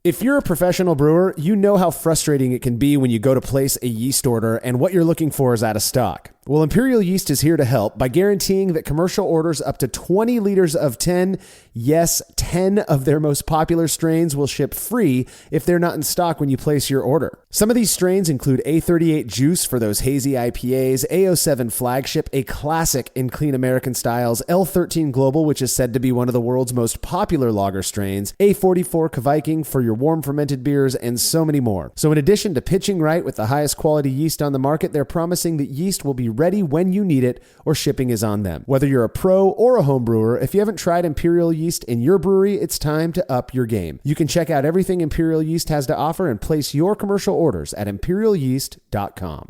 If you're a professional brewer, you know how frustrating it can be when you go to place a yeast order and what you're looking for is out of stock. Well, Imperial Yeast is here to help by guaranteeing that commercial orders up to 20 liters of 10, yes, 10 of their most popular strains will ship free if they're not in stock when you place your order. Some of these strains include A38 Juice for those hazy IPAs, A07 Flagship, a classic in clean American styles, L13 Global, which is said to be one of the world's most popular lager strains, A44 Kviking for your warm fermented beers, and so many more. So in addition to pitching right with the highest quality yeast on the market, they're promising that yeast will be ready when you need it, or shipping is on them. Whether you're a pro or a home brewer, if you haven't tried Imperial Yeast in your brewery, it's time to up your game. You can check out everything Imperial Yeast has to offer and place your commercial orders at imperialyeast.com.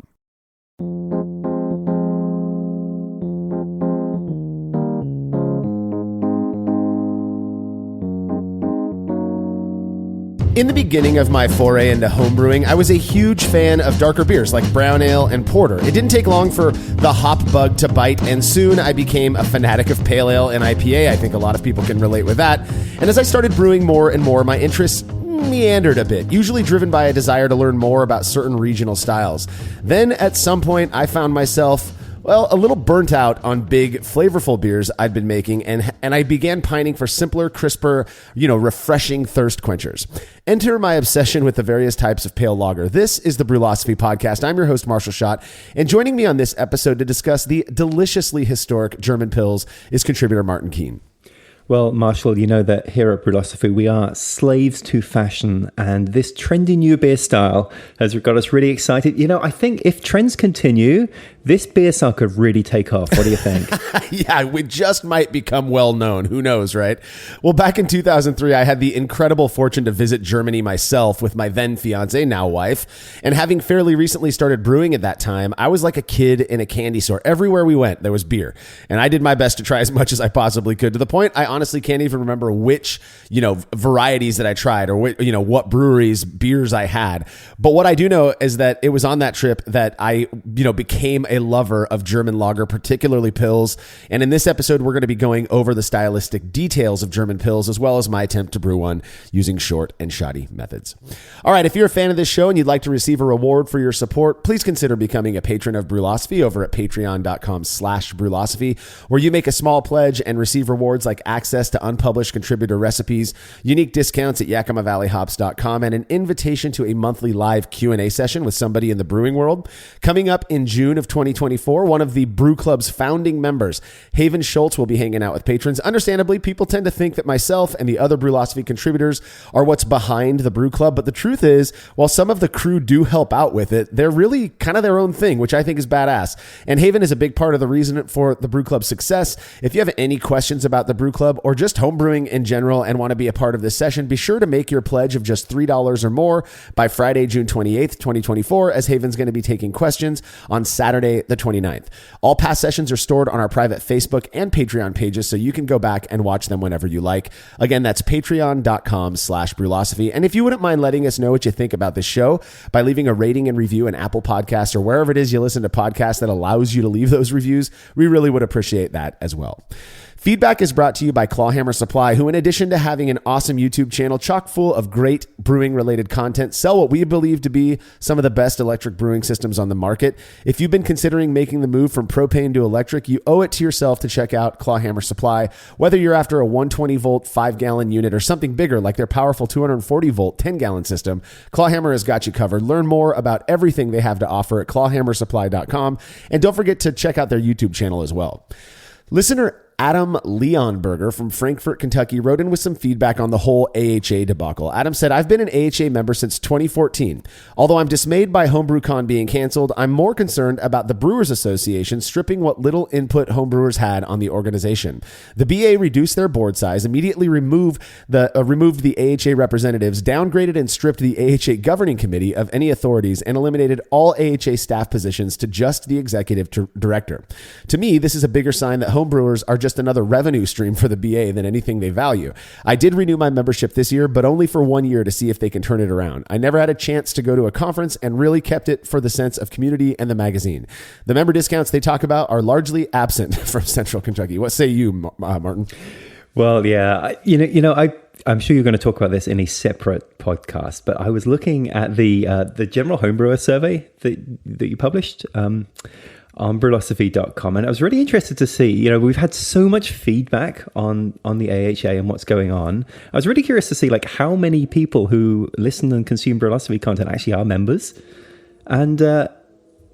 In the beginning of my foray into homebrewing, I was a huge fan of darker beers like brown ale and porter. It didn't take long for the hop bug to bite, and soon I became a fanatic of pale ale and IPA. I think a lot of people can relate with that. And as I started brewing more and more, my interests meandered a bit, usually driven by a desire to learn more about certain regional styles. Then at some point, I found myself a little burnt out on big, flavorful beers I'd been making, and I began pining for simpler, crisper, refreshing thirst quenchers. Enter my obsession with the various types of pale lager. This is the Brewlosophy Podcast. I'm your host, Marshall Schott, and joining me on this episode to discuss the deliciously historic German Pils is contributor Martin Keene. Well, Marshall, you know that here at Brewlosophy, we are slaves to fashion, and this trendy new beer style has got us really excited. I think if trends continue, this beer style could really take off. What do you think? Yeah, we just might become well known. Who knows, right? Well, back in 2003, I had the incredible fortune to visit Germany myself with my then fiance, now wife. And having fairly recently started brewing at that time, I was like a kid in a candy store. Everywhere we went, there was beer. And I did my best to try as much as I possibly could, to the point I honestly can't even remember which, varieties that I tried or what breweries beers I had. But what I do know is that it was on that trip that I, became a lover of German lager, particularly Pils. And in this episode, we're going to be going over the stylistic details of German Pils, as well as my attempt to brew one using short and shoddy methods. All right, if you're a fan of this show and you'd like to receive a reward for your support, please consider becoming a patron of Brewlosophy over at patreon.com/Brewlosophy, where you make a small pledge and receive rewards like access to unpublished contributor recipes, unique discounts at YakimaValleyHops.com, and an invitation to a monthly live Q&A session with somebody in the brewing world. Coming up in June of 2024, one of the Brew Club's founding members, Haven Schultz, will be hanging out with patrons. Understandably, people tend to think that myself and the other Brewlosophy contributors are what's behind the Brew Club, but the truth is, while some of the crew do help out with it, they're really kind of their own thing, which I think is badass. And Haven is a big part of the reason for the Brew Club's success. If you have any questions about the Brew Club or just homebrewing in general and want to be a part of this session, be sure to make your pledge of just $3 or more by Friday, June 28th, 2024, as Haven's going to be taking questions on Saturday, the 29th. All past sessions are stored on our private Facebook and Patreon pages, so you can go back and watch them whenever you like. Again, that's patreon.com/Brewlosophy. And if you wouldn't mind letting us know what you think about this show by leaving a rating and review in Apple Podcasts or wherever it is you listen to podcasts that allows you to leave those reviews, we really would appreciate that as well. Feedback is brought to you by Clawhammer Supply, who, in addition to having an awesome YouTube channel chock full of great brewing-related content, sell what we believe to be some of the best electric brewing systems on the market. If you've been considering making the move from propane to electric, you owe it to yourself to check out Clawhammer Supply. Whether you're after a 120-volt, 5-gallon unit or something bigger like their powerful 240-volt, 10-gallon system, Clawhammer has got you covered. Learn more about everything they have to offer at clawhammersupply.com. And don't forget to check out their YouTube channel as well. Listener Adam Leonberger from Frankfort, Kentucky, wrote in with some feedback on the whole AHA debacle. Adam said, I've been an AHA member since 2014. Although I'm dismayed by HomebrewCon being canceled, I'm more concerned about the Brewers Association stripping what little input homebrewers had on the organization. The BA reduced their board size, immediately removed the AHA representatives, downgraded and stripped the AHA governing committee of any authorities, and eliminated all AHA staff positions to just the executive director. To me, this is a bigger sign that homebrewers are just another revenue stream for the BA than anything they value. I did renew my membership this year, but only for 1 year to see if they can turn it around. I never had a chance to go to a conference and really kept it for the sense of community and the magazine. The member discounts they talk about are largely absent from Central Kentucky. What say you, Martin? Well, yeah, I'm sure you're going to talk about this in a separate podcast, but I was looking at the General Homebrewer survey that you published on brewlosophy.com, and I was really interested to see, we've had so much feedback on the AHA and what's going on. I was really curious to see like how many people who listen and consume Brewlosophy content actually are members. And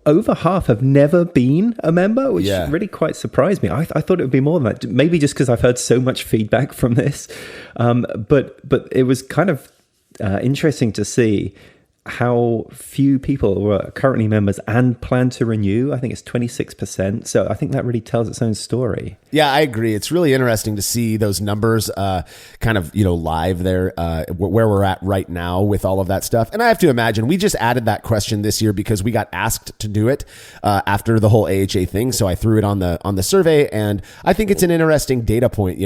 over half have never been a member, which really quite surprised me. I thought it would be more than that. Maybe just because I've heard so much feedback from this. But it was kind of interesting to see how few people were currently members and plan to renew. I think it's 26%. So I think that really tells its own story. Yeah, I agree. It's really interesting to see those numbers kind of, live there, where we're at right now with all of that stuff. And I have to imagine we just added that question this year because we got asked to do it after the whole AHA thing. So I threw it on the survey, and I think it's an interesting data point.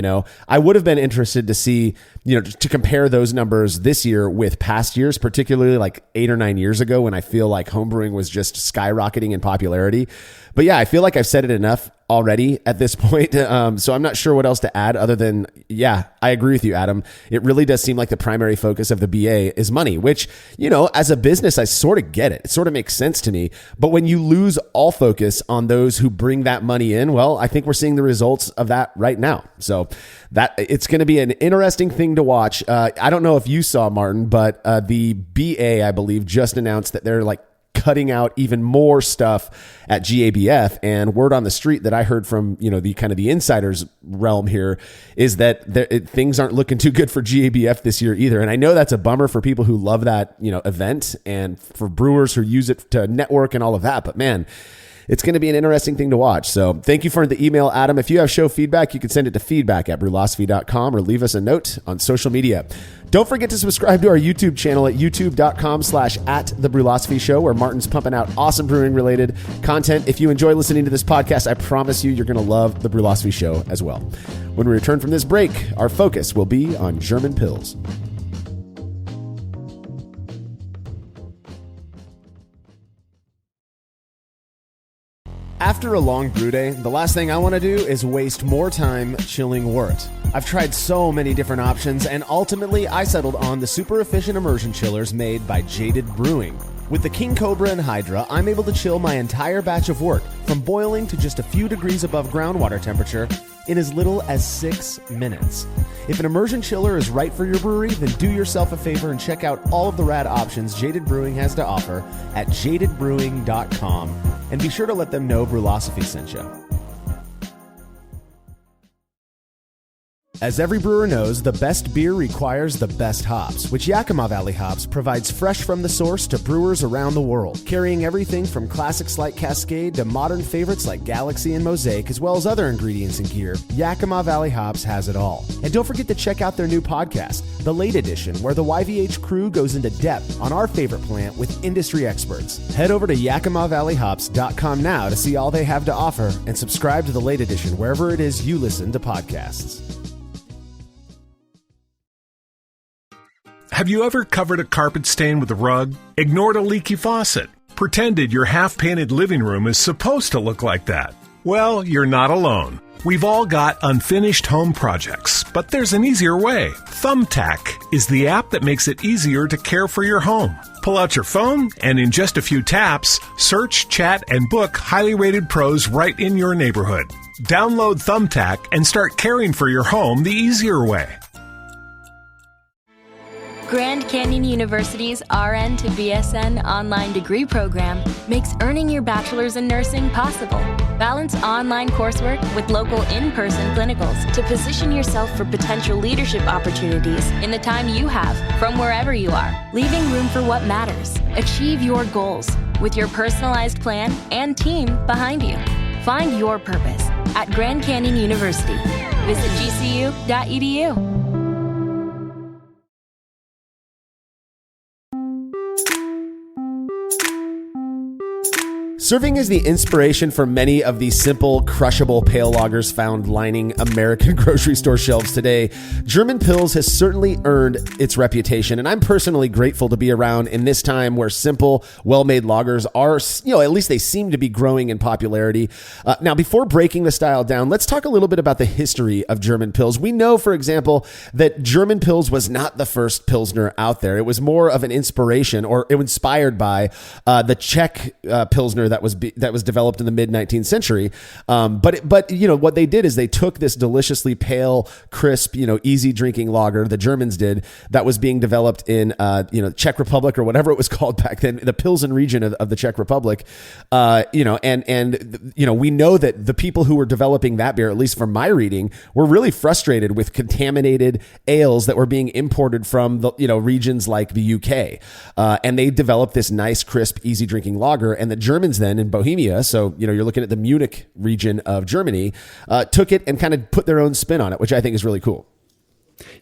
I would have been interested to see, to compare those numbers this year with past years, particularly like 8 or 9 years ago when I feel like homebrewing was just skyrocketing in popularity. But yeah, I feel like I've said it enough already at this point. So I'm not sure what else to add other than, I agree with you, Adam. It really does seem like the primary focus of the BA is money, which, as a business, I sort of get it. It sort of makes sense to me. But when you lose all focus on those who bring that money in, well, I think we're seeing the results of that right now. So that it's going to be an interesting thing to watch. I don't know if you saw, Martin, but the BA, I believe, just announced that they're like cutting out even more stuff at GABF, and word on the street that I heard from, the kind of the insiders realm here is that things aren't looking too good for GABF this year either. And I know that's a bummer for people who love that, event, and for brewers who use it to network and all of that. But man, it's going to be an interesting thing to watch. So thank you for the email, Adam. If you have show feedback, you can send it to feedback@brewlosophy.com or leave us a note on social media. Don't forget to subscribe to our YouTube channel at youtube.com/@thebrewlosophy show, where Martin's pumping out awesome brewing related content. If you enjoy listening to this podcast, I promise you're going to love the Brewlosophy show as well. When we return from this break, our focus will be on German Pils. After a long brew day, the last thing I want to do is waste more time chilling wort. I've tried so many different options, and ultimately I settled on the super efficient immersion chillers made by Jaded Brewing. With the King Cobra and Hydra, I'm able to chill my entire batch of wort from boiling to just a few degrees above groundwater temperature in as little as 6 minutes. If an immersion chiller is right for your brewery, then do yourself a favor and check out all of the rad options Jaded Brewing has to offer at jadedbrewing.com. And be sure to let them know Brewlosophy sent you. As every brewer knows, the best beer requires the best hops, which Yakima Valley Hops provides fresh from the source to brewers around the world, carrying everything from classics like Cascade to modern favorites like Galaxy and Mosaic, as well as other ingredients and gear. Yakima Valley Hops has it all. And don't forget to check out their new podcast, The Late Edition, where the YVH crew goes into depth on our favorite plant with industry experts. Head over to YakimaValleyHops.com now to see all they have to offer, and subscribe to The Late Edition wherever it is you listen to podcasts. Have you ever covered a carpet stain with a rug? Ignored a leaky faucet? Pretended your half-painted living room is supposed to look like that? Well, you're not alone. We've all got unfinished home projects, but there's an easier way. Thumbtack is the app that makes it easier to care for your home. Pull out your phone, and in just a few taps, search, chat, and book highly rated pros right in your neighborhood. Download Thumbtack and start caring for your home the easier way. Grand Canyon University's RN to BSN online degree program makes earning your bachelor's in nursing possible. Balance online coursework with local in-person clinicals to position yourself for potential leadership opportunities in the time you have from wherever you are, leaving room for what matters. Achieve your goals with your personalized plan and team behind you. Find your purpose at Grand Canyon University. Visit gcu.edu. Serving as the inspiration for many of the simple, crushable pale lagers found lining American grocery store shelves today, German Pils has certainly earned its reputation, and I'm personally grateful to be around in this time where simple, well-made lagers are, at least they seem to be growing in popularity. Now, before breaking the style down, let's talk a little bit about the history of German Pils. We know, for example, that German Pils was not the first Pilsner out there. It was more of an inspiration, or it was inspired by the Czech Pilsner that was developed in the mid 19th century. But what they did is they took this deliciously pale, crisp, easy drinking lager, the Germans did, that was being developed in Czech Republic or whatever it was called back then, the Pilsen region of the Czech Republic. We know that the people who were developing that beer, at least from my reading, were really frustrated with contaminated ales that were being imported from the regions like the UK, and they developed this nice, crisp, easy drinking lager. And the Germans then in Bohemia, so you're looking at the Munich region of Germany, took it and kind of put their own spin on it, which I think is really cool.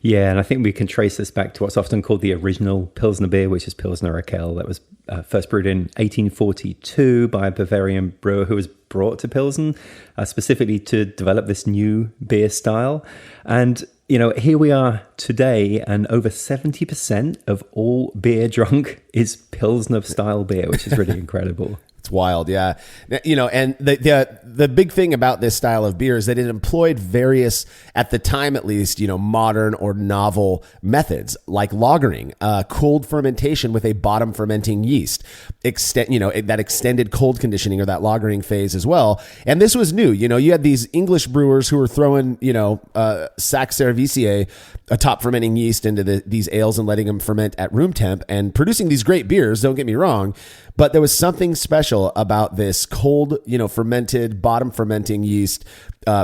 Yeah, and I think we can trace this back to what's often called the original Pilsner beer, which is Pilsner Urquell, that was first brewed in 1842 by a Bavarian brewer who was brought to Pilsen specifically to develop this new beer style. And here we are today, and over 70% of all beer drunk is Pilsner style beer, which is really incredible. It's wild, yeah. And the big thing about this style of beer is that it employed various, at the time at least, modern or novel methods like lagering, cold fermentation with a bottom fermenting yeast, that extended cold conditioning or that lagering phase as well. And this was new. You had these English brewers who were throwing, Sac Cerevisiae, a top fermenting yeast, into these ales and letting them ferment at room temp and producing these great beers. Don't get me wrong. But there was something special about this cold, fermented, bottom fermenting yeast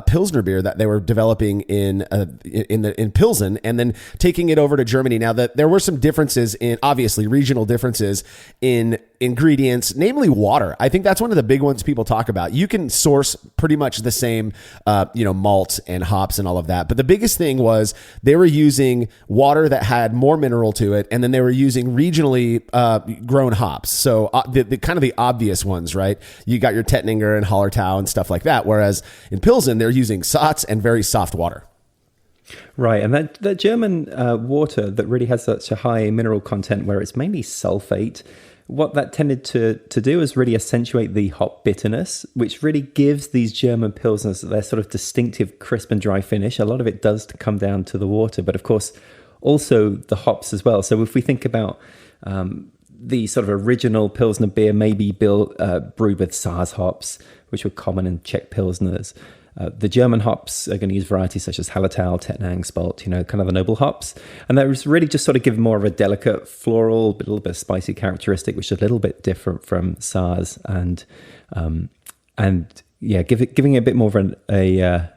Pilsner beer that they were developing in Pilsen, and then taking it over to Germany. Now, that there were some differences in, obviously, regional differences in ingredients, namely water. I think that's one of the big ones people talk about. You can source pretty much the same, malt and hops and all of that. But the biggest thing was they were using water that had more mineral to it, and then they were using regionally grown hops. So the kind of the obvious ones, right? You got your Tettnanger and Hallertau and stuff like that. Whereas in Pilsen, they're using Satz and very soft water. Right, and that German water that really has such a high mineral content, where it's mainly sulfate, what that tended to do is really accentuate the hop bitterness, which really gives these German Pilsners their sort of distinctive crisp and dry finish. A lot of it does come down to the water, but of course also the hops as well. So if we think about the sort of original Pilsner beer, maybe brewed with Saaz hops, which were common in Czech Pilsners. The German hops are going to use varieties such as Hallertau, Tettnang, Spalt, kind of the noble hops. And that was really just sort of give more of a delicate floral, a little bit of spicy characteristic, which is a little bit different from Saaz. Giving it a bit more of a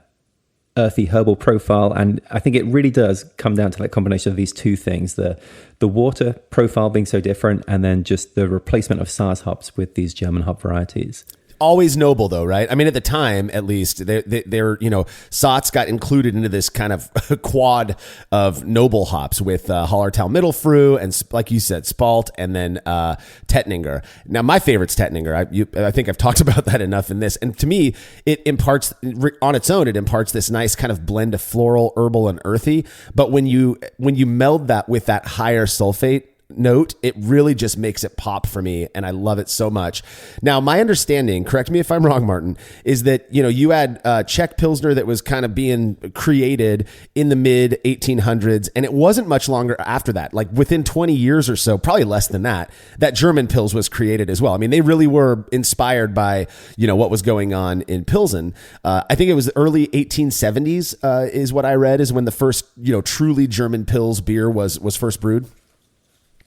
earthy herbal profile. And I think it really does come down to that combination of these two things, the water profile being so different, and then just the replacement of Saaz hops with these German hop varieties. Always noble, though, right? I mean, at the time, at least, they're Satz got included into this kind of quad of noble hops with Hallertau Mittelfrüh and, like you said, Spalt, and then Tettnanger. Now, my favorite's Tettnanger. I think I've talked about that enough in this. And to me, it imparts, on its own, this nice kind of blend of floral, herbal, and earthy. But when you meld that with that higher sulfate note, it really just makes it pop for me, and I love it so much. Now, my understanding, correct me if I'm wrong, Martin, is that you had Czech Pilsner that was kind of being created in the mid 1800s, and it wasn't much longer after that, like within 20 years or so, probably less than that German Pils was created as well. I mean, they really were inspired by what was going on in Pilsen. I think it was the early 1870s is what I read, is when the first truly German Pils beer was first brewed.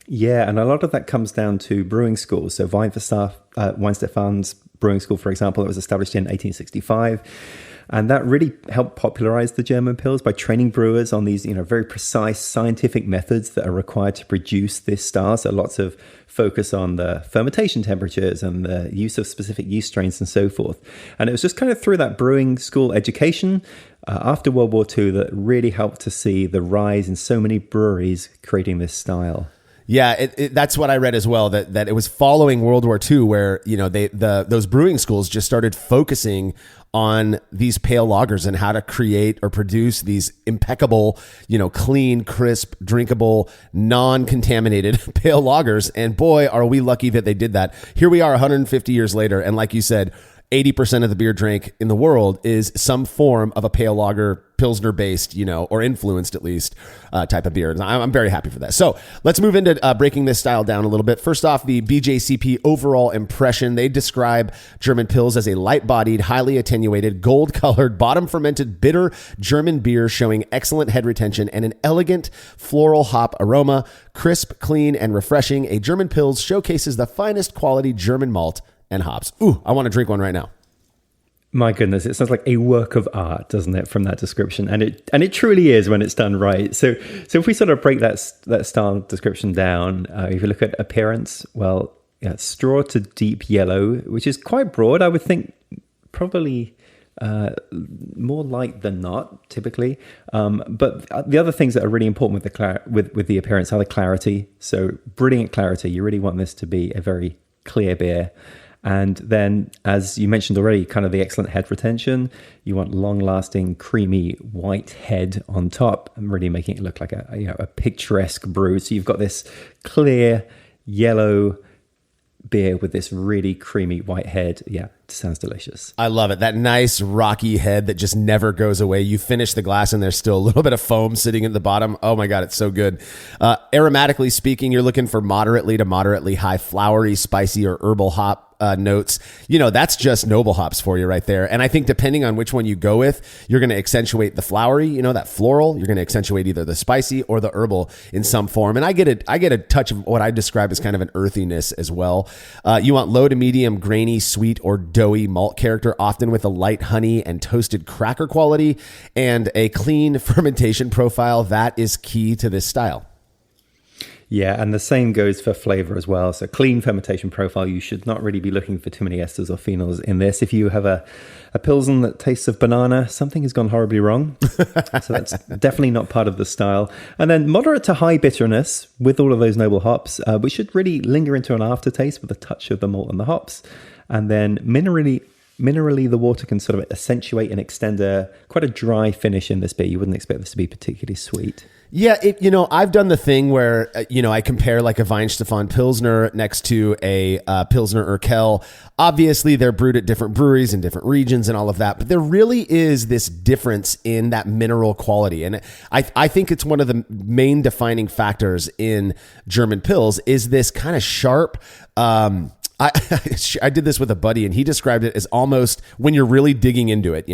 Yeah, and a lot of that comes down to brewing schools. So Weinstefan's brewing school, for example, it was established in 1865. And that really helped popularize the German Pils by training brewers on these, very precise scientific methods that are required to produce this style. So lots of focus on the fermentation temperatures and the use of specific yeast strains and so forth. And it was just kind of through that brewing school education after World War II that really helped to see the rise in so many breweries creating this style. Yeah, that's what I read as well. That it was following World War II, where those brewing schools just started focusing on these pale lagers and how to create or produce these impeccable, clean, crisp, drinkable, non-contaminated pale lagers. And boy, are we lucky that they did that. Here we are 150 years later. And like you said, 80% of the beer drank in the world is some form of a pale lager, Pilsner based, or influenced at least, type of beer. And I'm very happy for that. So let's move into breaking this style down a little bit. First off, the BJCP overall impression. They describe German Pils as a light bodied, highly attenuated, gold colored, bottom fermented, bitter German beer showing excellent head retention and an elegant floral hop aroma. Crisp, clean, and refreshing. A German Pils showcases the finest quality German malt and hops. Ooh, I want to drink one right now. My goodness, it sounds like a work of art, doesn't it, from that description? And it truly is when it's done right. So if we sort of break that style description down, if you look at appearance, well, yeah, straw to deep yellow, which is quite broad. I would think probably more light than not, typically. But the other things that are really important with the appearance are the clarity. So brilliant clarity. You really want this to be a very clear beer. And then, as you mentioned already, kind of the excellent head retention. You want long-lasting, creamy white head on top, and really making it look like a picturesque brew. So you've got this clear yellow beer with this really creamy white head. Yeah, it sounds delicious. I love it. That nice rocky head that just never goes away. You finish the glass and there's still a little bit of foam sitting at the bottom. Oh my God, it's so good. Aromatically speaking, you're looking for moderately to moderately high flowery, spicy, or herbal hop notes. That's just noble hops for you right there. And I think depending on which one you go with, you're going to accentuate the flowery, that floral. You're going to accentuate either the spicy or the herbal in some form. And I get a touch of what I describe as kind of an earthiness as well. You want low to medium, grainy, sweet, or doughy malt character, often with a light honey and toasted cracker quality and a clean fermentation profile. That is key to this style. Yeah, and the same goes for flavor as well. So clean fermentation profile, you should not really be looking for too many esters or phenols in this. If you have a Pilsen that tastes of banana, something has gone horribly wrong. So that's definitely not part of the style. And then moderate to high bitterness with all of those noble hops, which should really linger into an aftertaste with a touch of the malt and the hops. And then minerally, the water can sort of accentuate and extend quite a dry finish in this beer. You wouldn't expect this to be particularly sweet. Yeah, I've done the thing where, I compare like a Weihenstephan Pilsner next to a Pilsner Urquell. Obviously, they're brewed at different breweries in different regions and all of that, but there really is this difference in that mineral quality. And I think it's one of the main defining factors in German Pils is this kind of sharp, I did this with a buddy and he described it as almost, when you're really digging into it,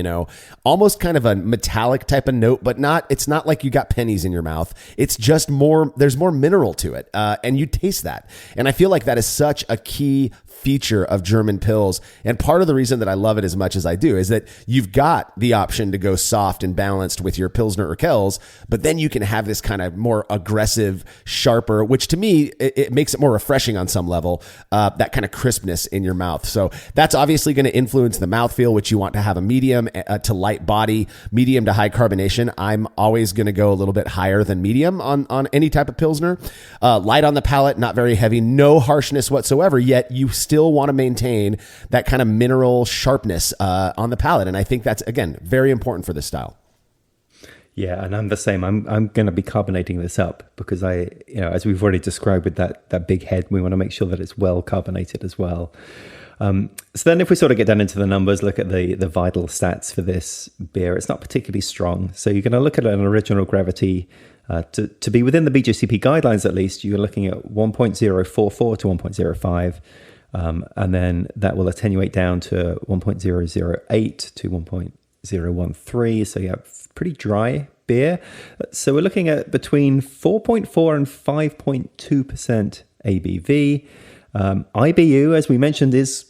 almost kind of a metallic type of note, but it's not like you got pennies in your mouth. It's just there's more mineral to it. And you taste that. And I feel like that is such a key feature of German Pils. And part of the reason that I love it as much as I do is that you've got the option to go soft and balanced with your Pilsner Urquells, but then you can have this kind of more aggressive, sharper, which to me, it makes it more refreshing on some level, that kind of crispness in your mouth. So that's obviously going to influence the mouthfeel, which you want to have a medium to light body, medium to high carbonation. I'm always going to go a little bit higher than medium on any type of Pilsner. Light on the palate, not very heavy, no harshness whatsoever, yet you still want to maintain that kind of mineral sharpness on the palate. And I think that's, again, very important for this style. Yeah, and I'm the same. I'm going to be carbonating this up because as we've already described with that big head, we want to make sure that it's well carbonated as well. So then if we sort of get down into the numbers, look at the vital stats for this beer, it's not particularly strong. So you're going to look at an original gravity to be within the BJCP guidelines, at least. You're looking at 1.044 to 1.05. And then that will attenuate down to 1.008 to 1.013. So you have pretty dry beer. So we're looking at between 4.4 and 5.2% ABV. IBU, as we mentioned, is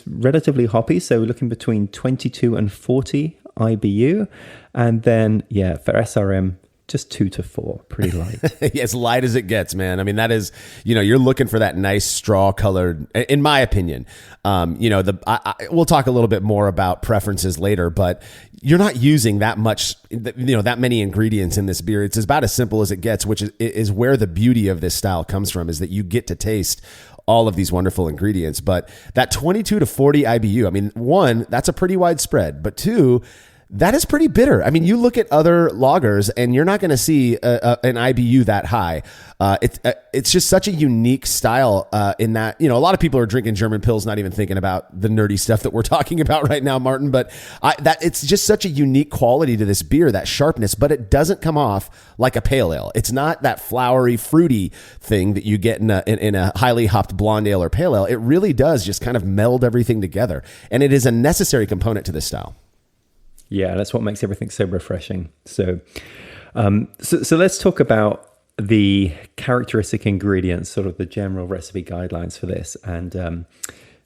relatively hoppy. So we're looking between 22 and 40 IBU. And then, for SRM, just 2 to 4, pretty light. As light as it gets, man. I mean, that is, you're looking for that nice straw colored, in my opinion. We'll talk a little bit more about preferences later, but you're not using that much, that many ingredients in this beer. It's about as simple as it gets, which is where the beauty of this style comes from, is that you get to taste all of these wonderful ingredients. But that 22 to 40 IBU, I mean, one, that's a pretty wide spread, but two, that is pretty bitter. I mean, you look at other lagers and you're not going to see an IBU that high. It's just such a unique style in that, a lot of people are drinking German Pils, not even thinking about the nerdy stuff that we're talking about right now, Martin. But it's just such a unique quality to this beer, that sharpness, but it doesn't come off like a pale ale. It's not that flowery, fruity thing that you get in a highly hopped blonde ale or pale ale. It really does just kind of meld everything together. And it is a necessary component to this style. Yeah, that's what makes everything so refreshing. So let's talk about the characteristic ingredients, sort of the general recipe guidelines for this. And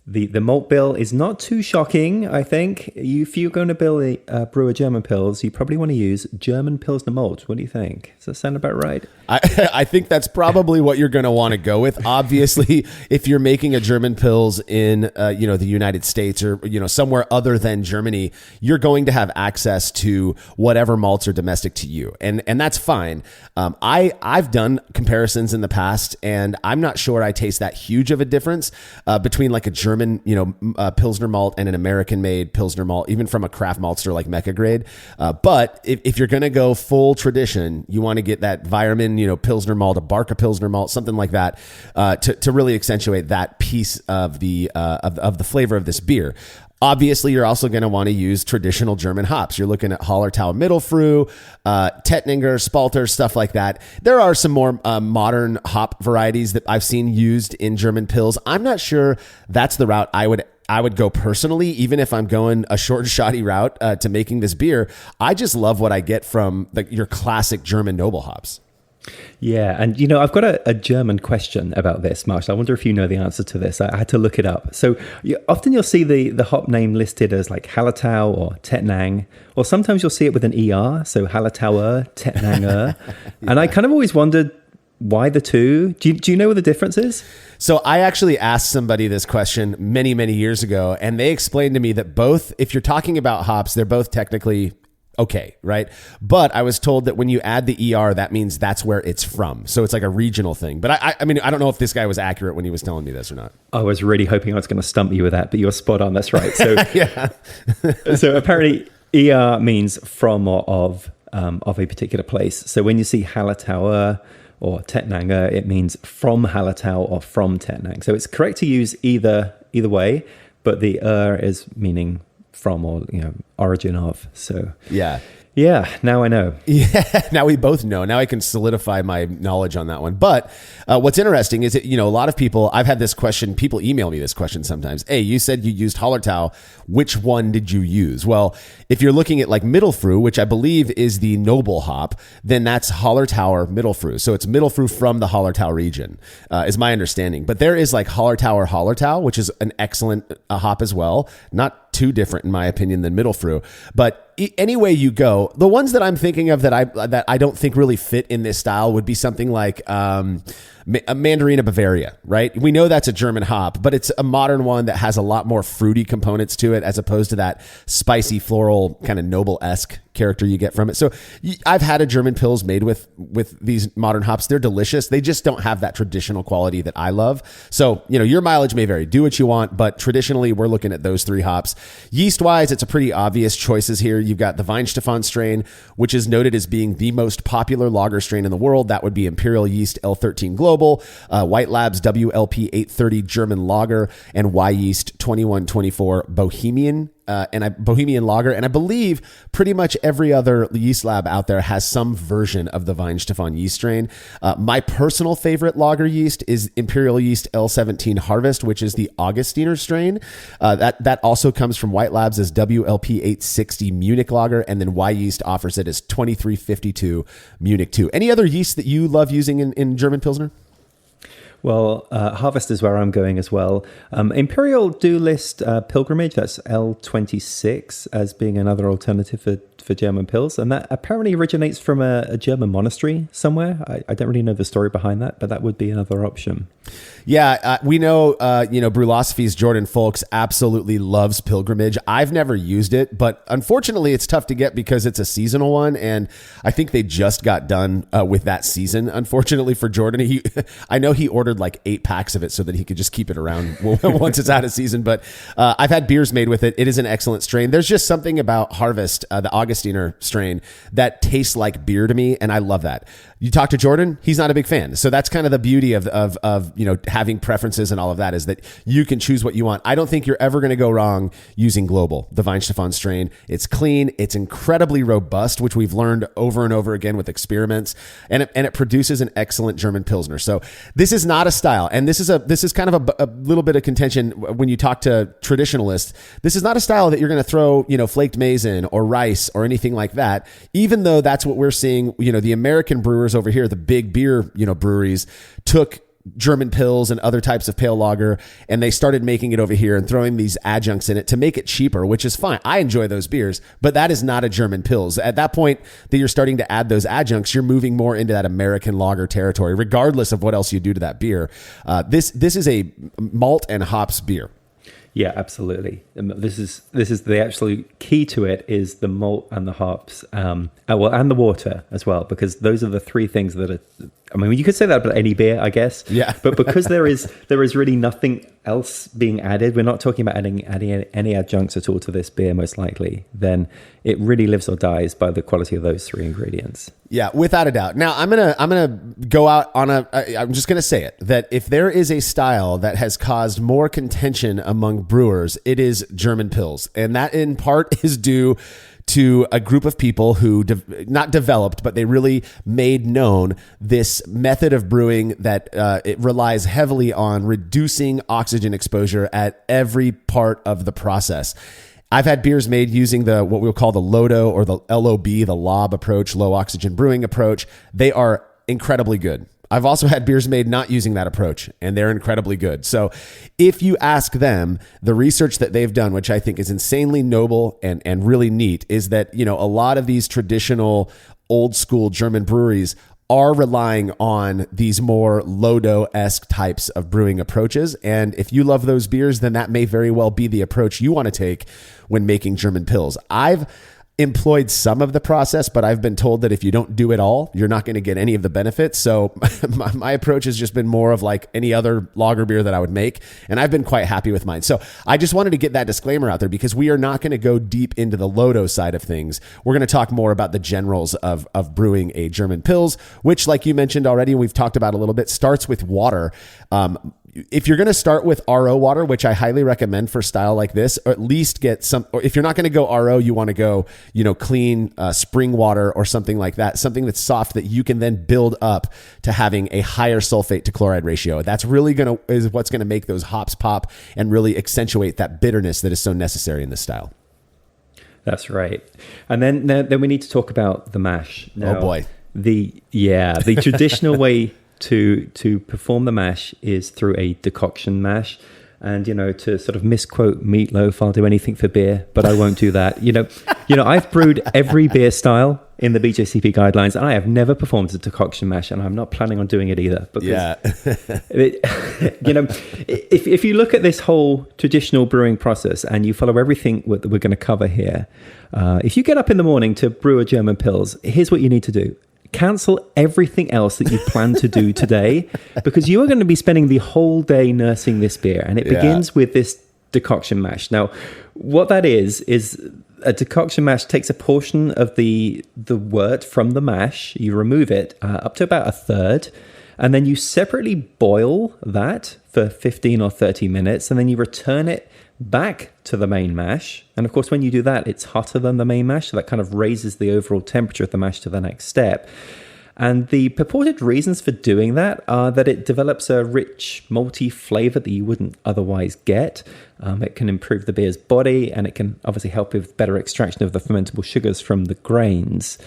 the malt bill is not too shocking, I think. If you're going to brew a German Pils, you probably want to use German Pilsner malt. What do you think? Does that sound about right? I think that's probably what you're going to want to go with. Obviously, if you're making a German Pils in the United States or somewhere other than Germany, you're going to have access to whatever malts are domestic to you, and that's fine. I've done comparisons in the past, and I'm not sure I taste that huge of a difference between like a German Pilsner malt and an American-made Pilsner malt, even from a craft maltster like Mecca Grade. But if you're going to go full tradition, you want to get that Weyermann Pilsner malt, a Barca Pilsner malt, something like that, to really accentuate that piece of the flavor of this beer. Obviously, you're also going to want to use traditional German hops. You're looking at Hallertau Mittelfrüh, Tettninger, Spalter, stuff like that. There are some more modern hop varieties that I've seen used in German Pils. I'm not sure that's the route I would go personally, even if I'm going a short and shoddy route to making this beer. I just love what I get from your classic German noble hops. Yeah, and I've got a German question about this, Marshall. I wonder if you know the answer to this. I had to look it up. So often you'll see the hop name listed as like Hallertau or Tettnang, or sometimes you'll see it with an ER, so Hallertauer, Tettnanger. Yeah. And I kind of always wondered why the two. Do you know what the difference is? So I actually asked somebody this question many, many years ago, and they explained to me that both, if you're talking about hops, they're both technically okay, right? But I was told that when you add the ER, that means that's where it's from. So it's like a regional thing. But I mean, I don't know if this guy was accurate when he was telling me this or not. I was really hoping I was going to stump you with that, but you're spot on. That's right. So yeah. So apparently ER means from or of a particular place. So when you see Hallertauer or Tettnanger, it means from Hallertau or from Tettnang. So it's correct to use either way, but the is meaning from or origin of. So yeah, now I know. Yeah, now we both know. Now I can solidify my knowledge on that one. But what's interesting is that, a lot of people, I've had this question, people email me this question sometimes. Hey, you said you used Hallertau. Which one did you use? Well, if you're looking at like Mittelfrüh, which I believe is the noble hop, then that's Hallertauer Mittelfrüh. So it's Mittelfrüh from the Hallertau region, is my understanding. But there is like Hallertau, which is an excellent hop as well. Not too different, in my opinion, than Mittelfrüh. But any way you go, the ones that I'm thinking of that I don't think really fit in this style would be something like Mandarina Bavaria, right? We know that's a German hop, but it's a modern one that has a lot more fruity components to it as opposed to that spicy floral kind of noble-esque character you get from it. So I've had a German Pils made with these modern hops. They're delicious. They just don't have that traditional quality that I love. So, your mileage may vary. Do what you want, but traditionally we're looking at those three hops. Yeast-wise, it's a pretty obvious choices here. You've got the Weihenstephan strain, which is noted as being the most popular lager strain in the world. That would be Imperial Yeast L13 Global, White Labs WLP 830 German Lager, and Y Yeast 2124 Bohemian Bohemian Lager. And I believe pretty much every other yeast lab out there has some version of the Weihenstephan yeast strain. My personal favorite lager yeast is Imperial Yeast L17 Harvest, which is the Augustiner strain. That also comes from White Labs as WLP 860 Munich Lager, and then Y Yeast offers it as 2352 Munich 2. Any other yeast that you love using in German Pilsner? Well, Harvest is where I'm going as well. Imperial do list Pilgrimage, that's L26, as being another alternative for for German Pils, and that apparently originates from a German monastery somewhere. I don't really know the story behind that, but that would be another option. Yeah, we know, Brewlosophy's Jordan Folks absolutely loves Pilgrimage. I've never used it, but unfortunately it's tough to get because it's a seasonal one, and I think they just got done with that season, unfortunately for Jordan. I know he ordered like 8 packs of it so that he could just keep it around once it's out of season, but I've had beers made with it. It is an excellent strain. There's just something about Harvest, the Augustiner strain, that tastes like beer to me, and I love that. You talk to Jordan, he's not a big fan. So that's kind of the beauty of having preferences and all of that, is that you can choose what you want. I don't think you're ever going to go wrong using Global, the Weihenstephan strain. It's clean, it's incredibly robust, which we've learned over and over again with experiments, and it produces an excellent German Pilsner. So this is not a style, and this is kind of a little bit of contention when you talk to traditionalists. This is not a style that you're going to throw, flaked maize in or rice or anything like that, even though that's what we're seeing. The American brewers over here, the big beer, breweries, took German Pils and other types of pale lager, and they started making it over here and throwing these adjuncts in it to make it cheaper, which is fine. I enjoy those beers, but that is not a German Pils. At that point that you're starting to add those adjuncts, you're moving more into that American lager territory, regardless of what else you do to that beer. This is a malt and hops beer. Yeah, absolutely. This is the absolute key to it, is the malt and the hops, and the water as well, because those are the three things that are. I mean, you could say that about any beer, I guess. Yeah. But because there is really nothing else being added, we're not talking about adding any adjuncts at all to this beer, most likely, then it really lives or dies by the quality of those three ingredients. Yeah, without a doubt. Now, I'm gonna go out on I'm just gonna say it, that if there is a style that has caused more contention among brewers, it is German Pils, and that in part is due to a group of people who not developed, but they really made known this method of brewing that it relies heavily on reducing oxygen exposure at every part of the process. I've had beers made using what we'll call the LODO or the LOB, the LOB approach, low oxygen brewing approach. They are incredibly good. I've also had beers made not using that approach, and they're incredibly good. So if you ask them, the research that they've done, which I think is insanely noble and really neat, is that, a lot of these traditional old school German breweries are relying on these more Lodo-esque types of brewing approaches. And if you love those beers, then that may very well be the approach you want to take when making German Pils. I've employed some of the process, but I've been told that if you don't do it all, you're not going to get any of the benefits. So my approach has just been more of like any other lager beer that I would make, and I've been quite happy with mine. So I just wanted to get that disclaimer out there, because we are not going to go deep into the Lodo side of things. We're going to talk more about the generals of brewing a German Pils, which, like you mentioned already, we've talked about a little bit, starts with water. If you're going to start with RO water, which I highly recommend for style like this, or at least get some, or if you're not going to go RO, you want to go, clean spring water or something like that, something that's soft that you can then build up to having a higher sulfate to chloride ratio. That's really is what's going to make those hops pop and really accentuate that bitterness that is so necessary in this style. That's right. And then we need to talk about the mash. Now, oh boy. The traditional way to perform the mash is through a decoction mash. And, to sort of misquote Meatloaf, I'll do anything for beer, but I won't do that. I've brewed every beer style in the BJCP guidelines, and I have never performed a decoction mash, and I'm not planning on doing it either. Because, if you look at this whole traditional brewing process and you follow everything that we're going to cover here, if you get up in the morning to brew a German Pils, here's what you need to do. Cancel everything else that you plan to do today, because you are going to be spending the whole day nursing this beer, and it begins with this decoction mash. Now, what that is a decoction mash takes a portion of the wort from the mash, you remove it up to about a third, and then you separately boil that for 15 or 30 minutes, and then you return it back to the main mash. And of course, when you do that, it's hotter than the main mash, so that kind of raises the overall temperature of the mash to the next step. And the purported reasons for doing that are that it develops a rich, malty flavor that you wouldn't otherwise get. It can improve the beer's body, and it can obviously help with better extraction of the fermentable sugars from the grains.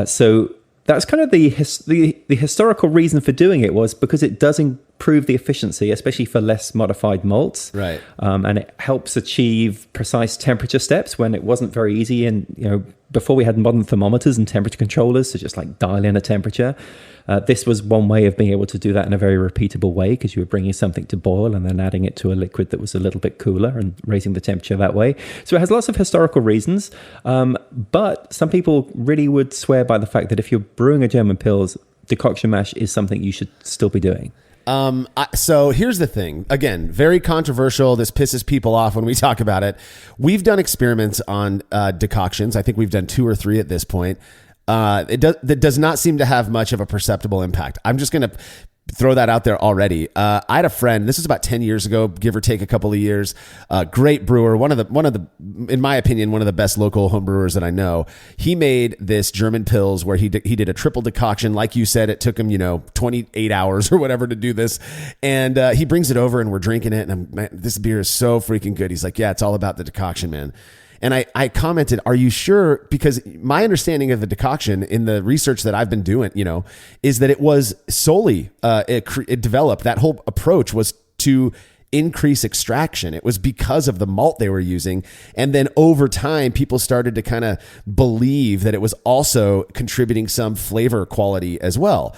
So that's kind of the historical reason for doing it, was because it does improve the efficiency, especially for less modified malts. Right. And it helps achieve precise temperature steps when it wasn't very easy. And, before we had modern thermometers and temperature controllers to just like dial in a temperature, this was one way of being able to do that in a very repeatable way, because you were bringing something to boil and then adding it to a liquid that was a little bit cooler and raising the temperature that way. So it has lots of historical reasons. But some people really would swear by the fact that if you're brewing a German Pils, decoction mash is something you should still be doing. So here's the thing. Again, very controversial. This pisses people off when we talk about it. We've done experiments on decoctions. I think we've done 2 or 3 at this point. That does not seem to have much of a perceptible impact. I'm just going to throw that out there already. I had a friend, this is about 10 years ago, give or take a couple of years, great brewer, one of the, in my opinion, one of the best local home brewers that I know. He made this German Pils where he did a triple decoction. Like you said, it took him, 28 hours or whatever to do this. And he brings it over and we're drinking it. And this beer is so freaking good. He's like, yeah, it's all about the decoction, man. And I commented, are you sure? Because my understanding of the decoction in the research that I've been doing, is that it was solely, it developed, that whole approach was to increase extraction. It was because of the malt they were using. And then over time, people started to kind of believe that it was also contributing some flavor quality as well.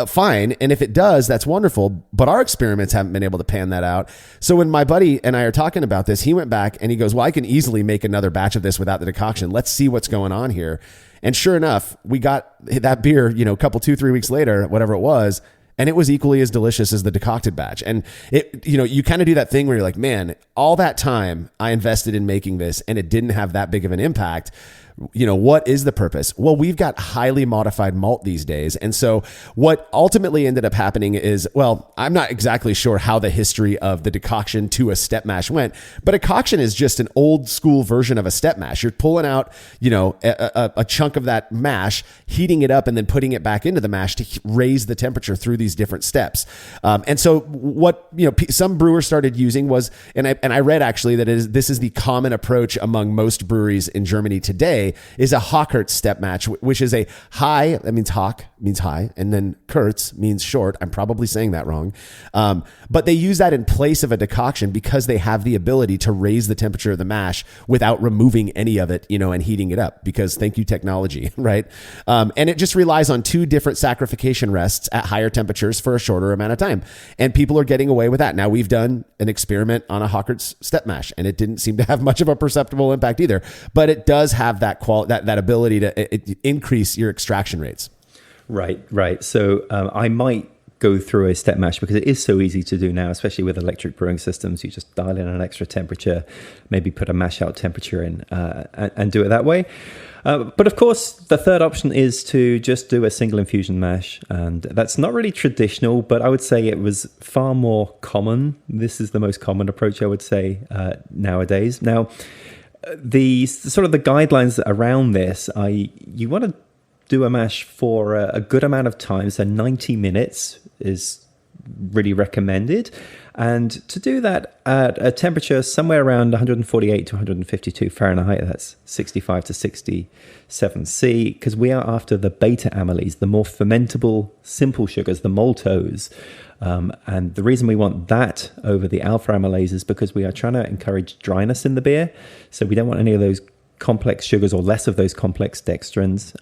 Fine. And if it does, that's wonderful. But our experiments haven't been able to pan that out. So when my buddy and I are talking about this, he went back and he goes, well, I can easily make another batch of this without the decoction. Let's see what's going on here. And sure enough, we got that beer, a couple, 2-3 weeks later, whatever it was, and it was equally as delicious as the decocted batch. And it, you kind of do that thing where you're like, man, all that time I invested in making this and it didn't have that big of an impact. What is the purpose? Well, we've got highly modified malt these days. And so what ultimately ended up happening is, well, I'm not exactly sure how the history of the decoction to a step mash went, but a decoction is just an old school version of a step mash. You're pulling out, a chunk of that mash, heating it up and then putting it back into the mash to raise the temperature through these different steps. And so what, some brewers started using was, and I read actually that this is the common approach among most breweries in Germany today, is a Hochhertz step match, which is a high, that means Hoch, means high, and then Kurz means short. I'm probably saying that wrong. But they use that in place of a decoction because they have the ability to raise the temperature of the mash without removing any of it, and heating it up, because thank you technology, right? And it just relies on 2 different saccharification rests at higher temperatures for a shorter amount of time. And people are getting away with that. Now, we've done an experiment on a Hochhertz step mash, and it didn't seem to have much of a perceptible impact either, but it does have that that ability to increase your extraction rates. Right. So I might go through a step mash because it is so easy to do now, especially with electric brewing systems. You just dial in an extra temperature, maybe put a mash out temperature in and do it that way. But of course, the third option is to just do a single infusion mash. And that's not really traditional, but I would say it was far more common. This is the most common approach, I would say, nowadays. Now, the sort of the guidelines around this, you want to do a mash for a good amount of time. So 90 minutes is really recommended. And to do that at a temperature somewhere around 148 to 152 Fahrenheit, that's 65 to 67 C, because we are after the beta amylase, the more fermentable simple sugars, the maltose. And the reason we want that over the alpha amylase is because we are trying to encourage dryness in the beer. So we don't want any of those complex sugars or less of those complex dextrins,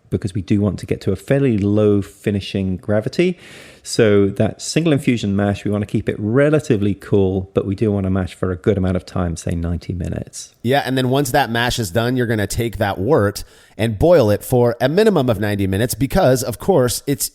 because we do want to get to a fairly low finishing gravity. So that single infusion mash, we want to keep it relatively cool, but we do want to mash for a good amount of time, say 90 minutes. Yeah, and then once that mash is done, you're going to take that wort and boil it for a minimum of 90 minutes because, of course, it's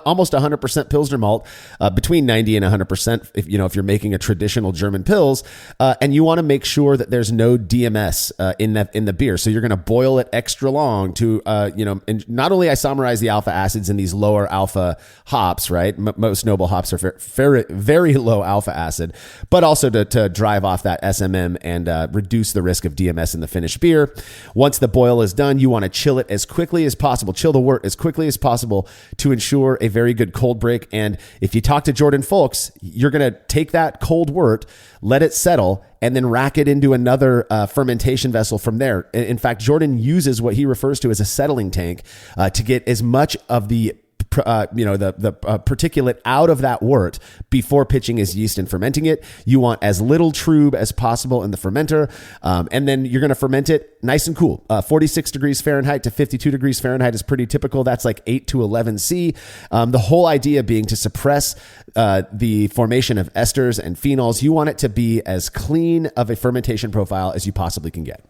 almost 100% Pilsner malt, between 90 and 100% if you're making a traditional German Pils, and you want to make sure that there's no DMS in the beer. So you're going to boil it extra long to and not only isomerize the alpha acids in these lower alpha hops, right? Most noble hops are very, very low alpha acid, but also to drive off that SMM and reduce the risk of DMS in the finished beer. Once the boil is done, you want to chill it as quickly as possible, chill the wort as quickly as possible to ensure a very good cold break. And if you talk to Jordan Folks, you're going to take that cold wort, let it settle, and then rack it into another fermentation vessel from there. In fact, Jordan uses what he refers to as a settling tank to get as much of the particulate out of that wort before pitching his yeast and fermenting it. You want as little trub as possible in the fermenter. And then you're going to ferment it nice and cool. 46 degrees Fahrenheit to 52 degrees Fahrenheit is pretty typical. That's like 8 to 11 C. The whole idea being to suppress the formation of esters and phenols. You want it to be as clean of a fermentation profile as you possibly can get.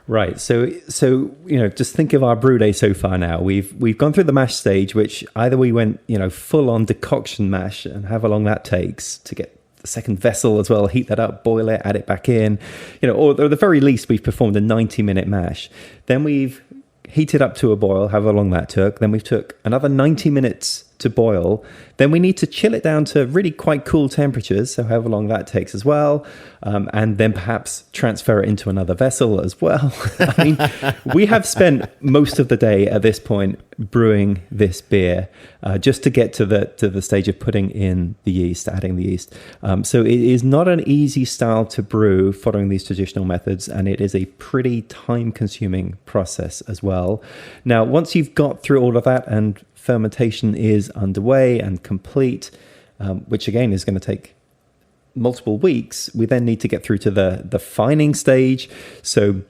Right. So just think of our brew day so far now. We've gone through the mash stage, which either we went, full on decoction mash, and however long that takes to get the second vessel as well, heat that up, boil it, add it back in, or at the very least we've performed a 90-minute mash. Then we've heated up to a boil, however long that took. Then we took another 90 minutes to boil. Then we need to chill it down to really quite cool temperatures, so however long that takes as well, and then perhaps transfer it into another vessel as well. I mean, we have spent most of the day at this point brewing this beer just to get to the stage of putting in the yeast, adding the yeast. So it is not an easy style to brew following these traditional methods, and it is a pretty time-consuming process as well. Now, once you've got through all of that and fermentation is underway and complete, which again is going to take multiple weeks, we then need to get through to the fining stage. So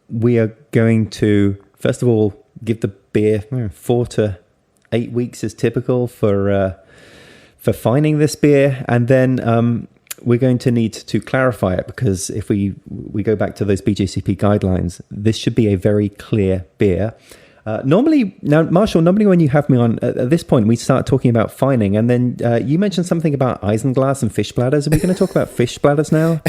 we are going to, first of all, give the beer 4 to 8 weeks is typical for fining this beer. And then we're going to need to clarify it, because if we go back to those BJCP guidelines, this should be a very clear beer. Normally when you have me on at this point, we start talking about fining, and then you mentioned something about isinglass and fish bladders. Are we going to talk about fish bladders now?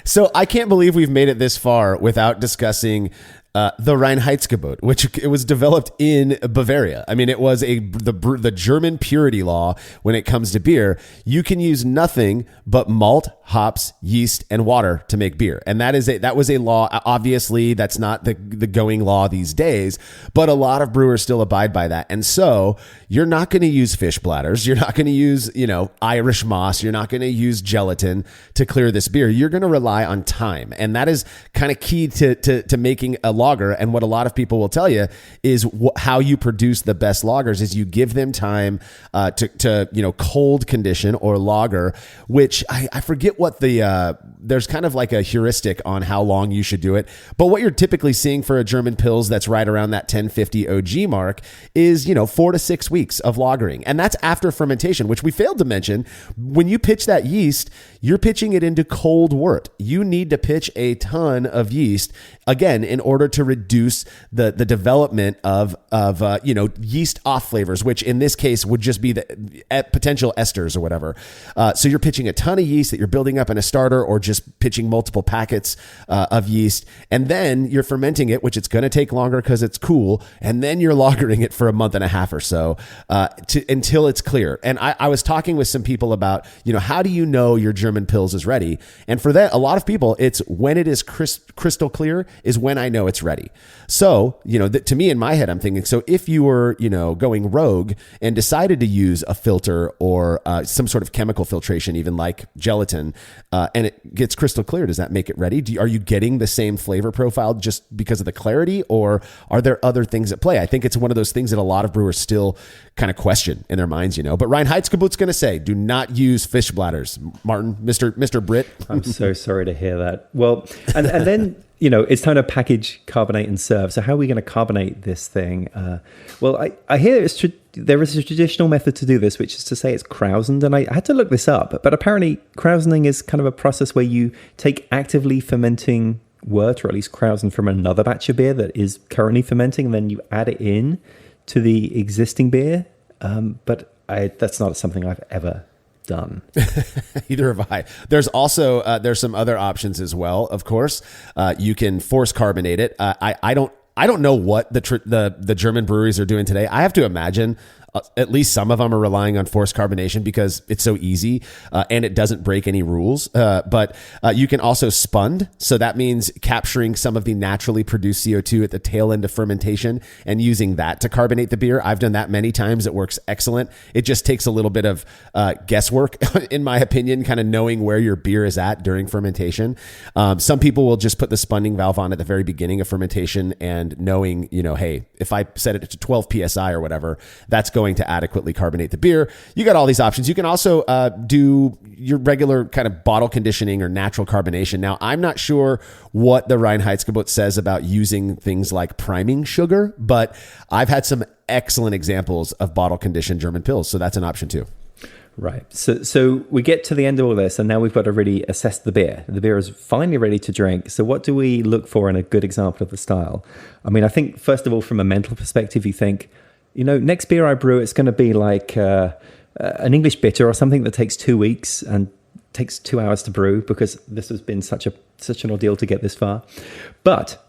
So I can't believe we've made it this far without discussing the Reinheitsgebot, which it was developed in Bavaria. I mean, it was the German purity law when it comes to beer. You can use nothing but malt, hops, yeast, and water to make beer. And that was a law. Obviously, that's not the going law these days, but a lot of brewers still abide by that. And so you're not going to use fish bladders. You're not going to use, Irish moss. You're not going to use gelatin to clear this beer. You're going to rely on time. And that is kind of key to making a lager. And what a lot of people will tell you is how you produce the best lagers is you give them time to cold condition or lager, which I forget what there's kind of like a heuristic on how long you should do it. But what you're typically seeing for a German Pils that's right around that 1050 OG mark is, 4 to 6 weeks of lagering. And that's after fermentation, which we failed to mention. When you pitch that yeast, you're pitching it into cold wort. You need to pitch a ton of yeast, again, in order to reduce the development of yeast off flavors, which in this case would just be the potential esters or whatever. So you're pitching a ton of yeast that you're building up in a starter, or just pitching multiple packets of yeast. And then you're fermenting it, which it's going to take longer because it's cool. And then you're lagering it for a month and a half or so until it's clear. And I was talking with some people about, how do you know your German Pils is ready? And for that, a lot of people, it's when it is crystal clear is when I know it's ready. So, to me in my head, I'm thinking, so if you were, going rogue and decided to use a filter or some sort of chemical filtration, even like gelatin, and it gets crystal clear, does that make it ready? Are you getting the same flavor profile just because of the clarity, or are there other things at play? I think it's one of those things that a lot of brewers still kind of question in their minds, But Reinheitsgebot's going to say, do not use fish bladders. Martin, Mr. Brit. I'm so sorry to hear that. Well, and then, it's time to package, carbonate, and serve. So how are we going to carbonate this thing? Well, I hear there is a traditional method to do this, which is to say it's krausened. And I had to look this up, but apparently krausening is kind of a process where you take actively fermenting wort, or at least krausen from another batch of beer that is currently fermenting, and then you add it in to the existing beer. But that's not something I've ever done. Either have I. There's also there's some other options as well. Of course, you can force carbonate it. I don't know what the German breweries are doing today. I have to imagine at least some of them are relying on forced carbonation because it's so easy and it doesn't break any rules. But you can also spund. So that means capturing some of the naturally produced CO2 at the tail end of fermentation and using that to carbonate the beer. I've done that many times. It works excellent. It just takes a little bit of guesswork, in my opinion, kind of knowing where your beer is at during fermentation. Some people will just put the spunding valve on at the very beginning of fermentation and knowing, hey, if I set it to 12 PSI or whatever, that's going going to adequately carbonate the beer. You got all these options. You can also do your regular kind of bottle conditioning or natural carbonation. Now, I'm not sure what the Reinheitsgebot says about using things like priming sugar, but I've had some excellent examples of bottle conditioned German pills. So that's an option too. Right. So we get to the end of all this, and now we've got to really assess the beer. The beer is finally ready to drink. So what do we look for in a good example of the style? I mean, I think, first of all, from a mental perspective, you think, next beer I brew, it's going to be like an English bitter or something that takes 2 weeks and takes 2 hours to brew, because this has been such an ordeal to get this far. But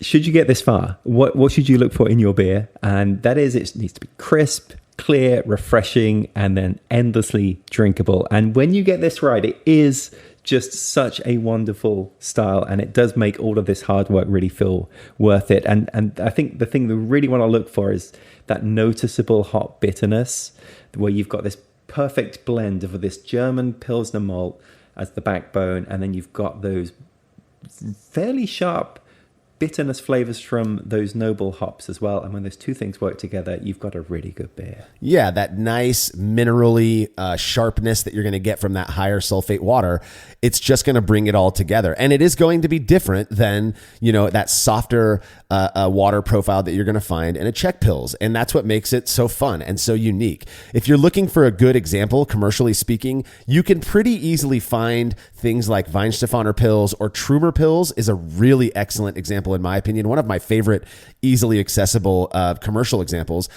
should you get this far, what should you look for in your beer? And that is, it needs to be crisp, clear, refreshing, and then endlessly drinkable. And when you get this right, it is just such a wonderful style, and it does make all of this hard work really feel worth it. And I think the thing that we really want to look for is that noticeable hop bitterness, where you've got this perfect blend of this German Pilsner malt as the backbone, and then you've got those fairly sharp bitterness flavors from those noble hops as well. And when those two things work together, you've got a really good beer. Yeah, that nice minerally sharpness that you're going to get from that higher sulfate water. It's just going to bring it all together. And it is going to be different than, that softer water profile that you're going to find in a Czech Pils. And that's what makes it so fun and so unique. If you're looking for a good example, commercially speaking, you can pretty easily find things like Weihenstephaner Pils or Trumer Pils is a really excellent example, in my opinion. One of my favorite easily accessible commercial examples.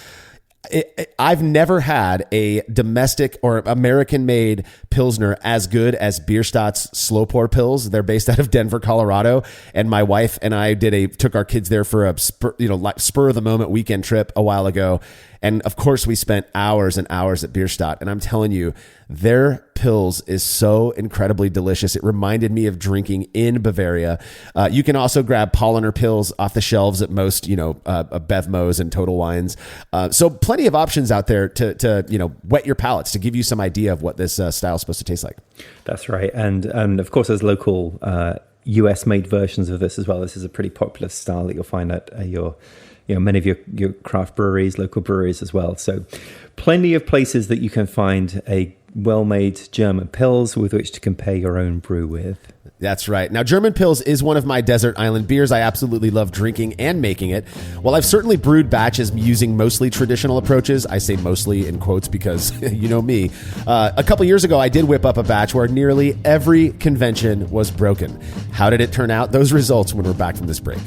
I've never had a domestic or American-made Pilsner as good as Bierstadt's Slow Pour Pils. They're based out of Denver, Colorado, and my wife and I took our kids there for a spur of the moment weekend trip a while ago. And of course, we spent hours and hours at Bierstadt. And I'm telling you, their Pils is so incredibly delicious. It reminded me of drinking in Bavaria. You can also grab Polliner Pils off the shelves at most, Bevmos and Total Wines. So plenty of options out there to whet your palates, to give you some idea of what this style is supposed to taste like. That's right. And of course, there's local US made versions of this as well. This is a pretty popular style that you'll find at many of your craft breweries, local breweries as well. So plenty of places that you can find a well-made German Pils with which to compare your own brew with. That's right. Now, German Pils is one of my desert island beers. I absolutely love drinking and making it. While I've certainly brewed batches using mostly traditional approaches, I say mostly in quotes because you know me. A couple years ago, I did whip up a batch where nearly every convention was broken. How did it turn out? Those results when we're back from this break.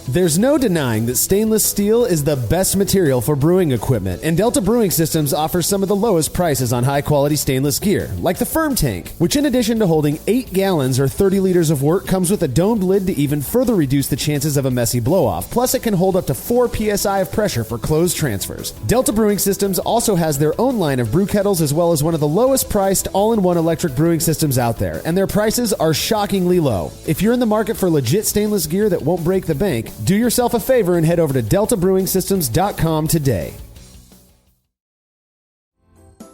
There's no denying that stainless steel is the best material for brewing equipment, and Delta Brewing Systems offers some of the lowest prices on high-quality stainless gear, like the Firm Tank, which in addition to holding 8 gallons or 30 liters of wort, comes with a domed lid to even further reduce the chances of a messy blow-off. Plus, it can hold up to 4 psi of pressure for closed transfers. Delta Brewing Systems also has their own line of brew kettles, as well as one of the lowest-priced all-in-one electric brewing systems out there, and their prices are shockingly low. If you're in the market for legit stainless gear that won't break the bank, do yourself a favor and head over to deltabrewingsystems.com today.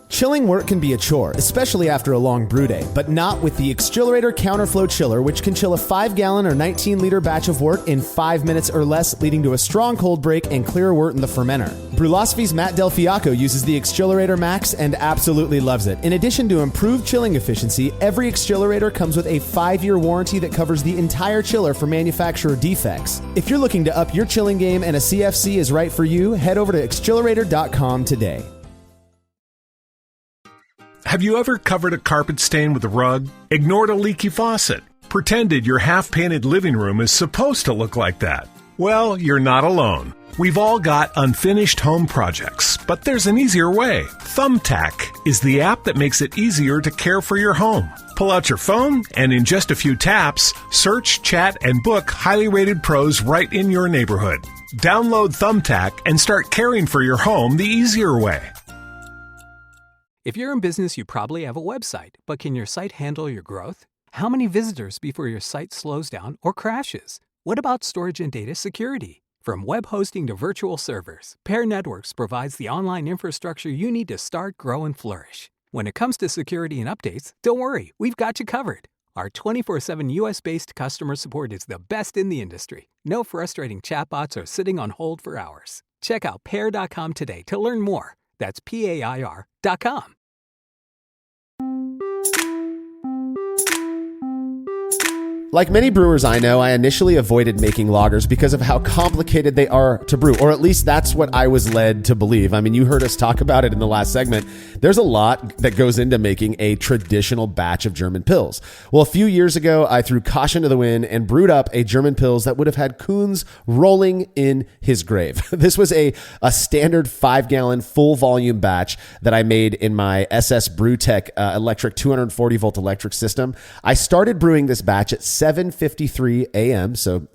Chilling wort can be a chore, especially after a long brew day, but not with the Exchillerator Counterflow Chiller, which can chill a 5-gallon or 19-liter batch of wort in 5 minutes or less, leading to a strong cold break and clear wort in the fermenter. Brulosophy's Matt Del Fiacco uses the Exchillerator Max and absolutely loves it. In addition to improved chilling efficiency, every Exchillerator comes with a 5-year warranty that covers the entire chiller for manufacturer defects. If you're looking to up your chilling game and a CFC is right for you, head over to Exchillerator.com today. Have you ever covered a carpet stain with a rug? Ignored a leaky faucet? Pretended your half-painted living room is supposed to look like that? Well, you're not alone. We've all got unfinished home projects, but there's an easier way. Thumbtack is the app that makes it easier to care for your home. Pull out your phone, and in just a few taps, search, chat, and book highly rated pros right in your neighborhood. Download Thumbtack and start caring for your home the easier way. If you're in business, you probably have a website, but can your site handle your growth? How many visitors before your site slows down or crashes? What about storage and data security? From web hosting to virtual servers, Pair Networks provides the online infrastructure you need to start, grow, and flourish. When it comes to security and updates, don't worry, we've got you covered. Our 24/7 US-based customer support is the best in the industry. No frustrating chatbots or sitting on hold for hours. Check out pair.com today to learn more. That's PAIR.com. Like many brewers I know, I initially avoided making lagers because of how complicated they are to brew, or at least that's what I was led to believe. I mean, you heard us talk about it in the last segment. There's a lot that goes into making a traditional batch of German Pils. Well, a few years ago, I threw caution to the wind and brewed up a German Pils that would have had Kuhn's rolling in his grave. This was a standard 5-gallon full volume batch that I made in my SS BrewTech electric 240 volt electric system. I started brewing this batch at 7:53 a.m., so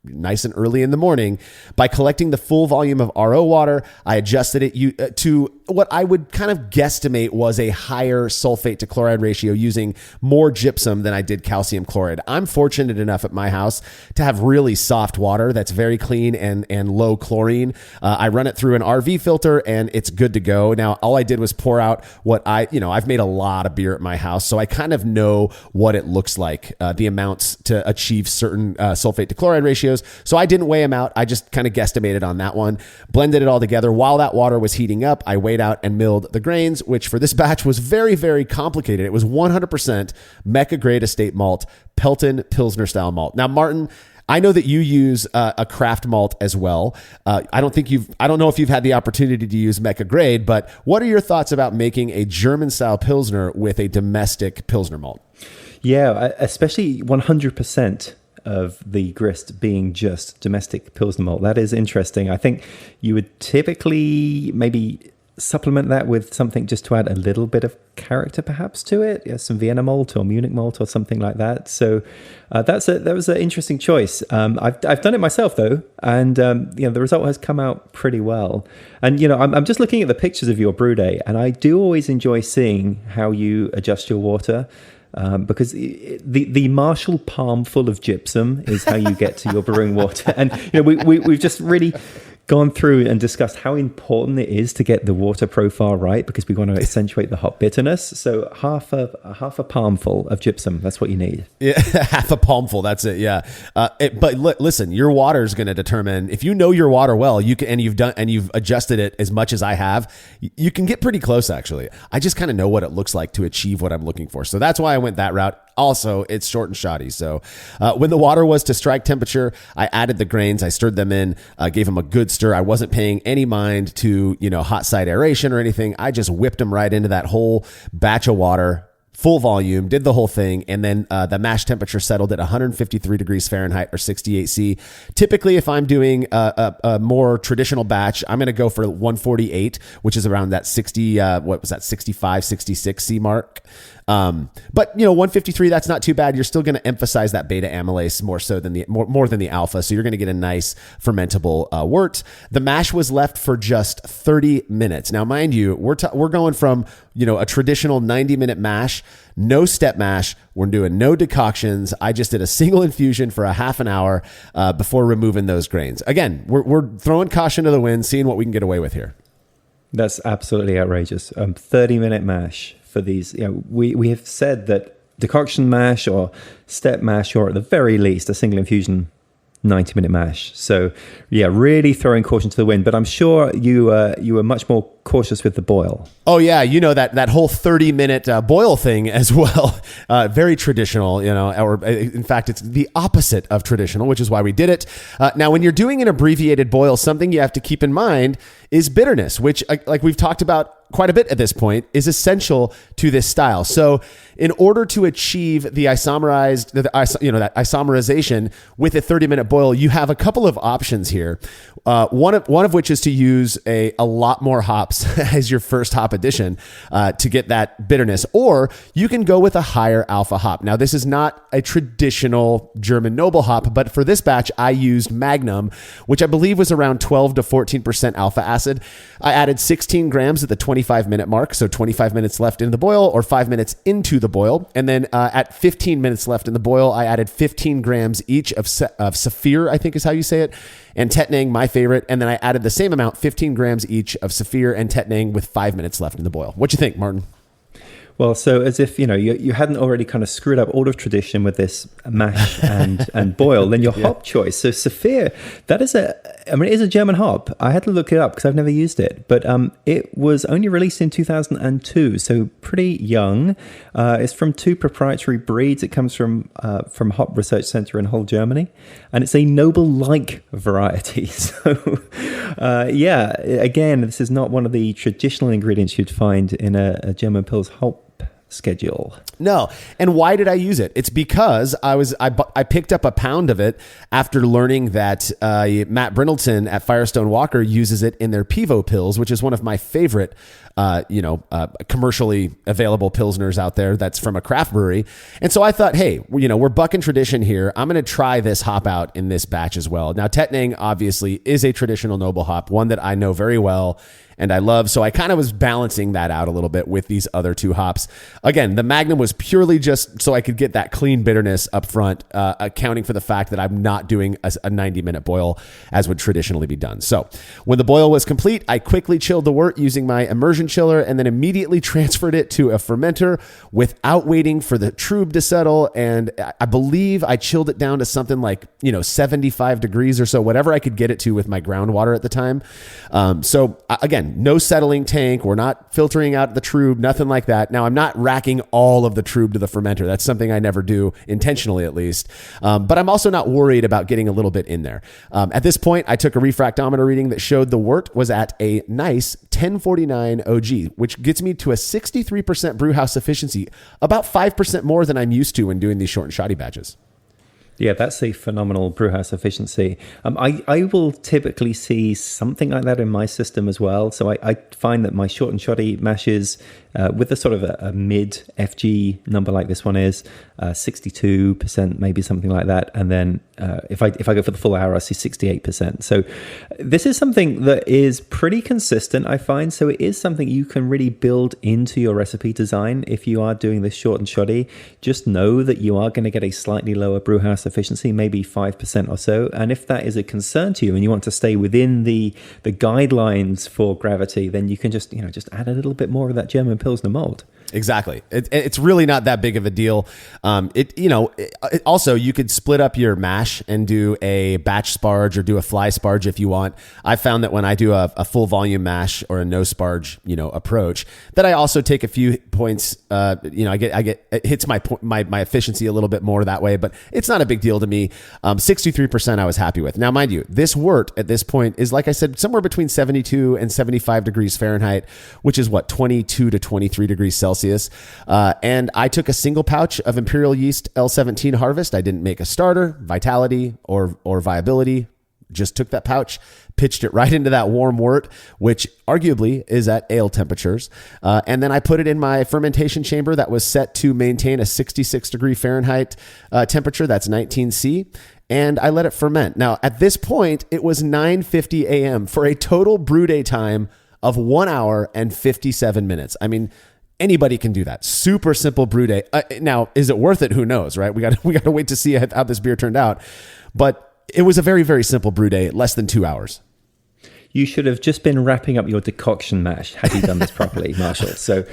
nice and early in the morning. By collecting the full volume of RO water, I adjusted it to what I would kind of guesstimate was a higher sulfate to chloride ratio using more gypsum than I did calcium chloride. I'm fortunate enough at my house to have really soft water that's very clean and low chlorine. I run it through an RV filter and it's good to go. Now, all I did was pour out what I've made a lot of beer at my house, so I kind of know what it looks like, the amounts to achieve certain sulfate to chloride ratios. So I didn't weigh them out. I just kind of guesstimated on that one, blended it all together. While that water was heating up, I weighed out and milled the grains, which for this batch was very, very complicated. It was 100% Mecca grade estate malt, Pelton Pilsner style malt. Now, Martin, I know that you use a craft malt as well. I don't know if you've had the opportunity to use Mecca grade, but what are your thoughts about making a German style Pilsner with a domestic Pilsner malt? Yeah, especially 100% of the grist being just domestic Pilsner malt. That is interesting. I think you would typically maybe supplement that with something just to add a little bit of character perhaps to it. Yeah, some Vienna malt or Munich malt or something like that. So that was an interesting choice. I've done it myself though, and the result has come out pretty well. And I'm just looking at the pictures of your brew day, and I do always enjoy seeing how you adjust your water. Because the Marshall palm full of gypsum is how you get to your brewing water. And we've just really gone through and discussed how important it is to get the water profile right, because we want to accentuate the hop bitterness. So half a palmful of gypsum, that's what you need. Yeah, half a palmful, that's it. Yeah. But listen, your water is going to determine if you know your water well. You can, and you've adjusted it as much as I have. You can get pretty close, actually. I just kind of know what it looks like to achieve what I'm looking for. So that's why I went that route. Also, it's short and shoddy. So when the water was to strike temperature, I added the grains. I stirred them in, gave them a good stir. I wasn't paying any mind to, hot side aeration or anything. I just whipped them right into that whole batch of water, full volume, did the whole thing. And then the mash temperature settled at 153 degrees Fahrenheit or 68 C. Typically, if I'm doing a more traditional batch, I'm going to go for 148, which is around that 65, 66 C mark. But 153, that's not too bad. You're still going to emphasize that beta amylase more so than more than the alpha. So you're going to get a nice fermentable wort. The mash was left for just 30 minutes. Now, mind you, we're going from, a traditional 90-minute mash, no step mash. We're doing no decoctions. I just did a single infusion for a half an hour before removing those grains. Again, we're throwing caution to the wind, seeing what we can get away with here. That's absolutely outrageous. 30-minute mash. For these, we have said that decoction mash or step mash, or at the very least a single infusion 90-minute mash. So yeah, really throwing caution to the wind. But I'm sure you were much more cautious with the boil. Oh yeah, that whole 30-minute boil thing as well. Very traditional, or in fact, it's the opposite of traditional, which is why we did it. Now, when you're doing an abbreviated boil, something you have to keep in mind is bitterness, which, like we've talked about quite a bit at this point, is essential to this style. So in order to achieve that isomerization with a 30-minute boil, you have a couple of options here. One of which is to use a lot more hops as your first hop addition to get that bitterness, or you can go with a higher alpha hop. Now, this is not a traditional German noble hop, but for this batch, I used Magnum, which I believe was around 12 to 14% alpha acid. I added 16 grams at the 25-minute mark, so 25 minutes left in the boil or 5 minutes into the boil. And then at 15 minutes left in the boil, I added 15 grams each of Saphir, I think is how you say it, and Tettnang, my favorite. And then I added the same amount, 15 grams each of Saphir and Tettnang with 5 minutes left in the boil. What do you think, Martin? Well, so as if, you hadn't already kind of screwed up all of tradition with this mash and boil, then your hop choice. So Saphir, it is a German hop. I had to look it up because I've never used it, but it was only released in 2002, so pretty young. It's from 2 proprietary breeds. It comes from Hop Research Center in Hull, Germany, and it's a Noble-like variety. So, again, this is not one of the traditional ingredients you'd find in a German Pils hop schedule. No. And why did I use it? It's because I picked up a pound of it after learning that Matt Brindleton at Firestone Walker uses it in their Pivo Pils, which is one of my favorite commercially available Pilsners out there that's from a craft brewery. And so I thought, hey, we're bucking tradition here. I'm going to try this hop out in this batch as well. Now, Tettnang obviously is a traditional noble hop, one that I know very well and I love. So I kind of was balancing that out a little bit with these other 2 hops. Again, the Magnum was purely just so I could get that clean bitterness up front, accounting for the fact that I'm not doing a 90-minute boil as would traditionally be done. So when the boil was complete, I quickly chilled the wort using my immersion chiller and then immediately transferred it to a fermenter without waiting for the trub to settle. And I believe I chilled it down to something like, 75 degrees or so, whatever I could get it to with my groundwater at the time. So again, no settling tank. We're not filtering out the trub, nothing like that. Now, I'm not racking all of the trub to the fermenter. That's something I never do, intentionally at least. But I'm also not worried about getting a little bit in there. At this point, I took a refractometer reading that showed the wort was at a nice 1049 OG, which gets me to a 63% brewhouse efficiency, about 5% more than I'm used to when doing these short and shoddy batches. Yeah, that's a phenomenal brewhouse efficiency. I will typically see something like that in my system as well. So I find that my short and shoddy mashes with a sort of a mid FG number like this one is 62%, maybe something like that. And then if I go for the full hour, I see 68%. So this is something that is pretty consistent, I find. So it is something you can really build into your recipe design. If you are doing this short and shoddy, just know that you are going to get a slightly lower brewhouse efficiency, maybe 5% or so. And if that is a concern to you and you want to stay within the guidelines for gravity, then you can just add a little bit more of that German Pilsner malt. Exactly. It's really not that big of a deal. Also, you could split up your mash and do a batch sparge or do a fly sparge if you want. I found that when I do a full volume mash or a no sparge, approach, that I also take a few points. It hits my efficiency a little bit more that way, but it's not a big deal to me. 63% I was happy with. Now, mind you, this wort at this point is, like I said, somewhere between 72 and 75 degrees Fahrenheit, which is 22 to 23 degrees Celsius. And I took a single pouch of Imperial Yeast L17 Harvest. I didn't make a starter, vitality, or viability. Just took that pouch, pitched it right into that warm wort, which arguably is at ale temperatures. And then I put it in my fermentation chamber that was set to maintain a 66 degree Fahrenheit temperature. That's 19C. And I let it ferment. Now, at this point, it was 9:50 a.m. for a total brew day time of 1 hour and 57 minutes. I mean, anybody can do that. Super simple brew day. Now, is it worth it? Who knows, right? We got to wait to see how this beer turned out. But it was a very, very simple brew day, less than 2 hours. You should have just been wrapping up your deconcoction mash had you done this properly, Marshall. So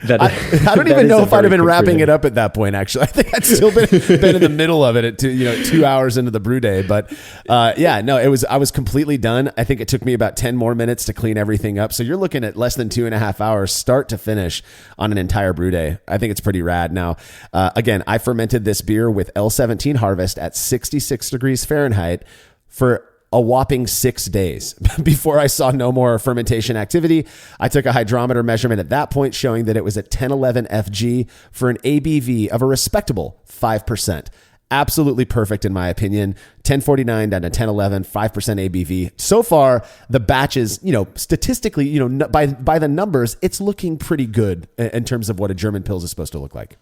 I don't even know if I'd have been wrapping it up at that point. Actually, I think I'd still been in the middle of it at 2 hours into the brew day. But I was completely done. I think it took me about 10 more minutes to clean everything up. So you're looking at less than 2.5 hours, start to finish, on an entire brew day. I think it's pretty rad. Now, again, I fermented this beer with L17 Harvest at 66 degrees Fahrenheit for a whopping 6 days before I saw no more fermentation activity. I took a hydrometer measurement at that point showing that it was at 1011 FG for an ABV of a respectable 5%. Absolutely perfect in my opinion. 1049 down to 1011, 5% ABV. So far, the batches, statistically, by the numbers, it's looking pretty good in terms of what a German Pils is supposed to look like.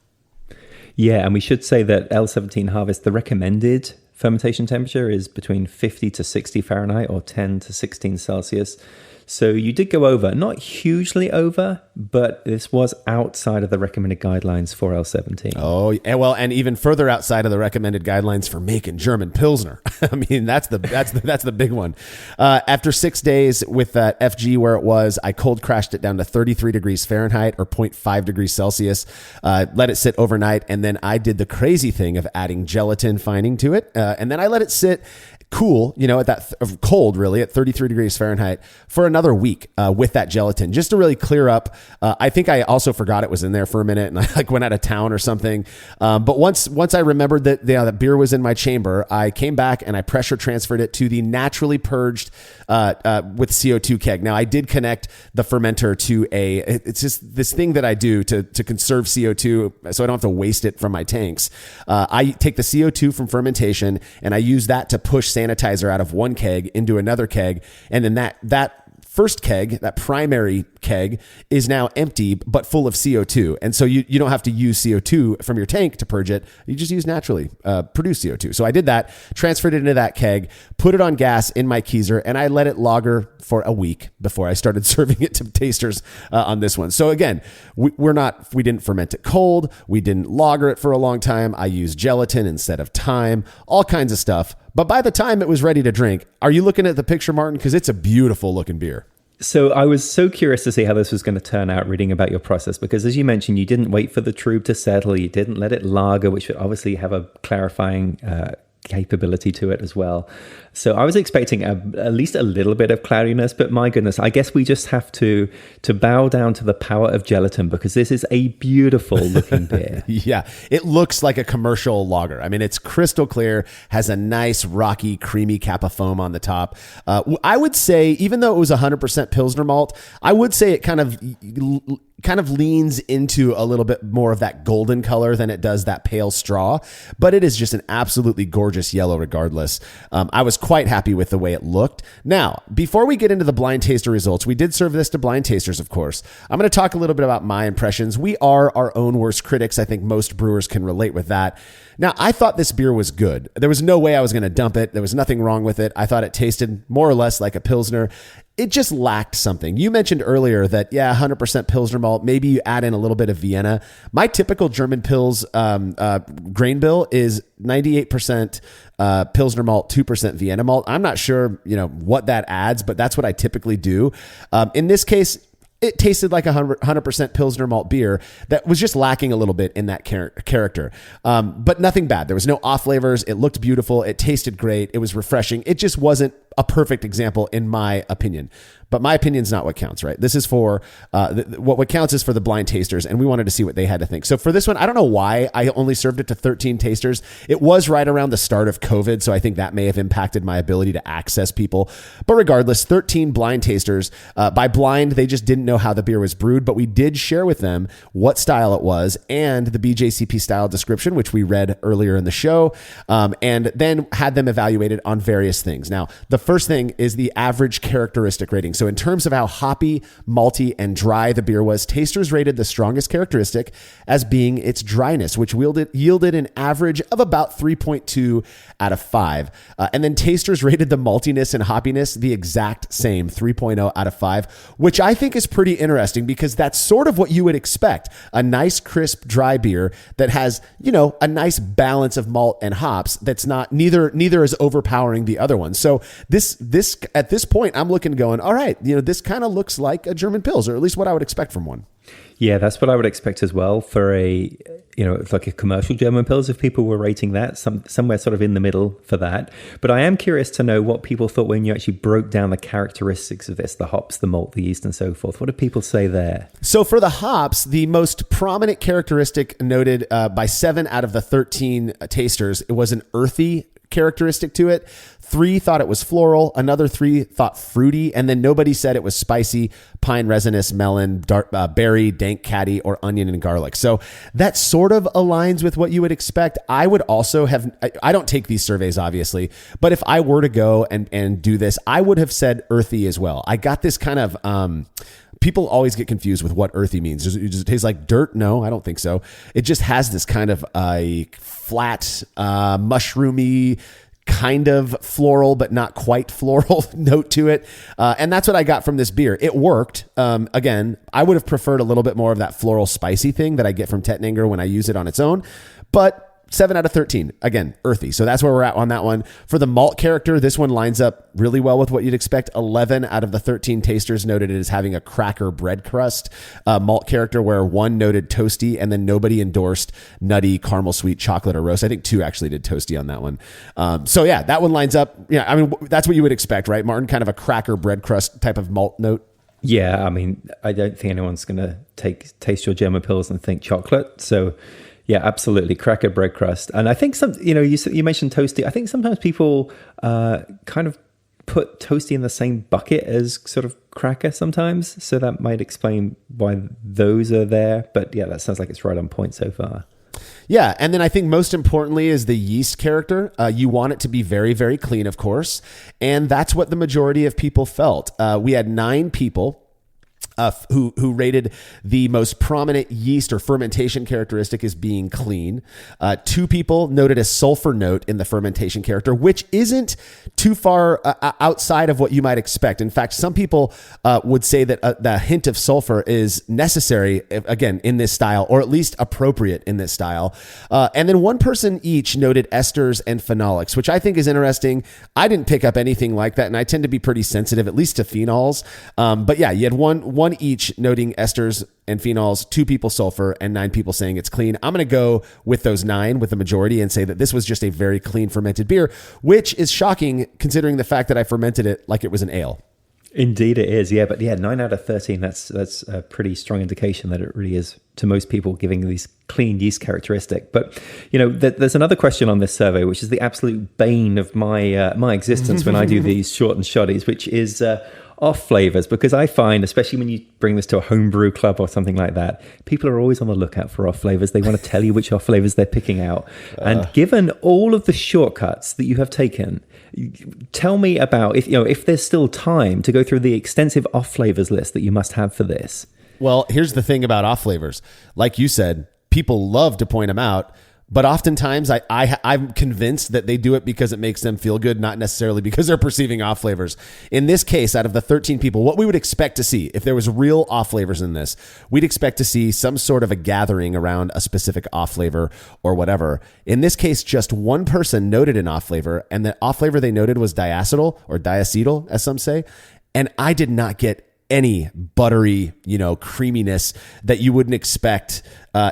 Yeah, and we should say that L17 Harvest, the recommended fermentation temperature is between 50 to 60 Fahrenheit or 10 to 16 Celsius. So you did go over, not hugely over, but this was outside of the recommended guidelines for L17. Oh, well, and even further outside of the recommended guidelines for making German Pilsner. I mean, that's the big one. After 6 days with that FG where it was, I cold crashed it down to 33 degrees Fahrenheit or 0.5 degrees Celsius. Let it sit overnight, and then I did the crazy thing of adding gelatin fining to it, and then I let it sit cool, at that cold, really, at 33 degrees Fahrenheit for another week with that gelatin, just to really clear up. I think I also forgot it was in there for a minute, and I went out of town or something. But once I remembered that the beer was in my chamber, I came back and I pressure transferred it to the naturally purged with CO2 keg. Now, I did connect the fermenter to it's just this thing that I do to conserve CO2 so I don't have to waste it from my tanks. I take the CO2 from fermentation and I use that to push sanitizer out of one keg into another keg. And then that first keg, that primary keg, is now empty but full of CO2. And so you don't have to use CO2 from your tank to purge it. You just use naturally produced CO2. So I did that, transferred it into that keg, put it on gas in my keezer, and I let it lager for a week before I started serving it to tasters on this one. So again, we didn't ferment it cold. We didn't lager it for a long time. I used gelatin instead of thyme, all kinds of stuff. But by the time it was ready to drink, are you looking at the picture, Martin? Because it's a beautiful looking beer. So I was so curious to see how this was going to turn out reading about your process, because as you mentioned, you didn't wait for the trub to settle. You didn't let it lager, which would obviously have a clarifying capability to it as well. So I was expecting at least a little bit of cloudiness, but my goodness, I guess we just have to bow down to the power of gelatin, because this is a beautiful looking beer. Yeah, it looks like a commercial lager. I mean, it's crystal clear, has a nice rocky, creamy cap of foam on the top. I would say, even though it was 100% Pilsner malt, I would say it kind of leans into a little bit more of that golden color than it does that pale straw, but it is just an absolutely gorgeous yellow regardless. I was quite happy with the way it looked. Now, before we get into the blind taster results, we did serve this to blind tasters, of course. I'm going to talk a little bit about my impressions. We are our own worst critics. I think most brewers can relate with that. Now, I thought this beer was good. There was no way I was going to dump it. There was nothing wrong with it. I thought it tasted more or less like a Pilsner. It just lacked something. You mentioned earlier that, 100% Pilsner malt, maybe you add in a little bit of Vienna. My typical German Pils grain bill is 98% Pilsner malt, 2% Vienna malt. I'm not sure, what that adds, but that's what I typically do. In this case, it tasted like 100% Pilsner malt beer that was just lacking a little bit in that character. But nothing bad. There was no off flavors. It looked beautiful. It tasted great. It was refreshing. It just wasn't a perfect example in my opinion. But my opinion's not what counts, right? This is for what counts is for the blind tasters, and we wanted to see what they had to think. So for this one, I don't know why I only served it to 13 tasters. It was right around the start of COVID, so I think that may have impacted my ability to access people. But regardless, 13 blind tasters. By blind, they just didn't know how the beer was brewed, but we did share with them what style it was and the BJCP style description, which we read earlier in the show, and then had them evaluated on various things. Now, the first thing is the average characteristic rating. So in terms of how hoppy, malty, and dry the beer was, tasters rated the strongest characteristic as being its dryness, which yielded an average of about 3.2 out of 5. And then tasters rated the maltiness and hoppiness the exact same, 3.0 out of 5, which I think is pretty interesting because that's sort of what you would expect. A nice, crisp, dry beer that has, a nice balance of malt and hops that's not, neither is overpowering the other one. So this at this point, I'm looking going, all right, this kind of looks like a German Pils, or at least what I would expect from one. Yeah, that's what I would expect as well for it's like a commercial German Pils, if people were rating that, somewhere sort of in the middle for that. But I am curious to know what people thought when you actually broke down the characteristics of this, the hops, the malt, the yeast, and so forth. What did people say there? So for the hops, the most prominent characteristic noted by 7 out of the 13 tasters, it was an earthy characteristic to it. 3 thought it was floral, another 3 thought fruity, and then nobody said it was spicy, pine resinous, melon, berry, dank caddy, or onion and garlic. So that sort of aligns with what you would expect. I would also have, I don't take these surveys obviously, but if I were to go and do this, I would have said earthy as well. I got this kind of, people always get confused with what earthy means. Does it taste like dirt? No, I don't think so. It just has this kind of a flat, mushroomy, kind of floral, but not quite floral note to it. And that's what I got from this beer. It worked. Again, I would have preferred a little bit more of that floral spicy thing that I get from Tettnanger when I use it on its own, but 7 out of 13. Again, earthy. So that's where we're at on that one. For the malt character, this one lines up really well with what you'd expect. 11 out of the 13 tasters noted it as having a cracker bread crust malt character, where 1 noted toasty, and then nobody endorsed nutty, caramel sweet, chocolate, or roast. I think 2 actually did toasty on that one. So yeah, that one lines up. Yeah, I mean, that's what you would expect, right, Martin? Kind of a cracker bread crust type of malt note. Yeah, I mean, I don't think anyone's going to taste your German Pils and think chocolate. So yeah, absolutely. Cracker bread crust. And I think you mentioned toasty. I think sometimes people kind of put toasty in the same bucket as sort of cracker sometimes. So that might explain why those are there. But yeah, that sounds like it's right on point so far. Yeah. And then I think most importantly is the yeast character. You want it to be very, very clean, of course. And that's what the majority of people felt. We had 9 people who rated the most prominent yeast or fermentation characteristic as being clean. 2 people noted a sulfur note in the fermentation character, which isn't too far outside of what you might expect. In fact, some people would say that the hint of sulfur is necessary, again, in this style, or at least appropriate in this style. And then 1 person each noted esters and phenolics, which I think is interesting. I didn't pick up anything like that, and I tend to be pretty sensitive, at least to phenols. But yeah, you had one each noting esters and phenols, 2 people sulfur, and 9 people saying it's clean. I'm going to go with those 9, with the majority, and say that this was just a very clean fermented beer, which is shocking considering the fact that I fermented it like it was an ale. Indeed it is, yeah. But yeah, 9 out of 13, that's a pretty strong indication that it really is, to most people, giving these clean yeast characteristic. But, you know, there's another question on this survey, which is the absolute bane of my existence when I do these short and shoddies, which is off flavors, because I find, especially when you bring this to a homebrew club or something like that, people are always on the lookout for off flavors. They want to tell you which off flavors they're picking out. And given all of the shortcuts that you have taken, tell me about if there's still time to go through the extensive off flavors list that you must have for this. Well, here's the thing about off flavors. Like you said, people love to point them out. But oftentimes I'm convinced that they do it because it makes them feel good, not necessarily because they're perceiving off flavors. In this case, out of the 13 people, what we would expect to see, if there was real off flavors in this, we'd expect to see some sort of a gathering around a specific off flavor or whatever. In this case, just 1 person noted an off flavor, and the off flavor they noted was diacetyl, or diacetyl, as some say. And I did not get any buttery, creaminess that you wouldn't expect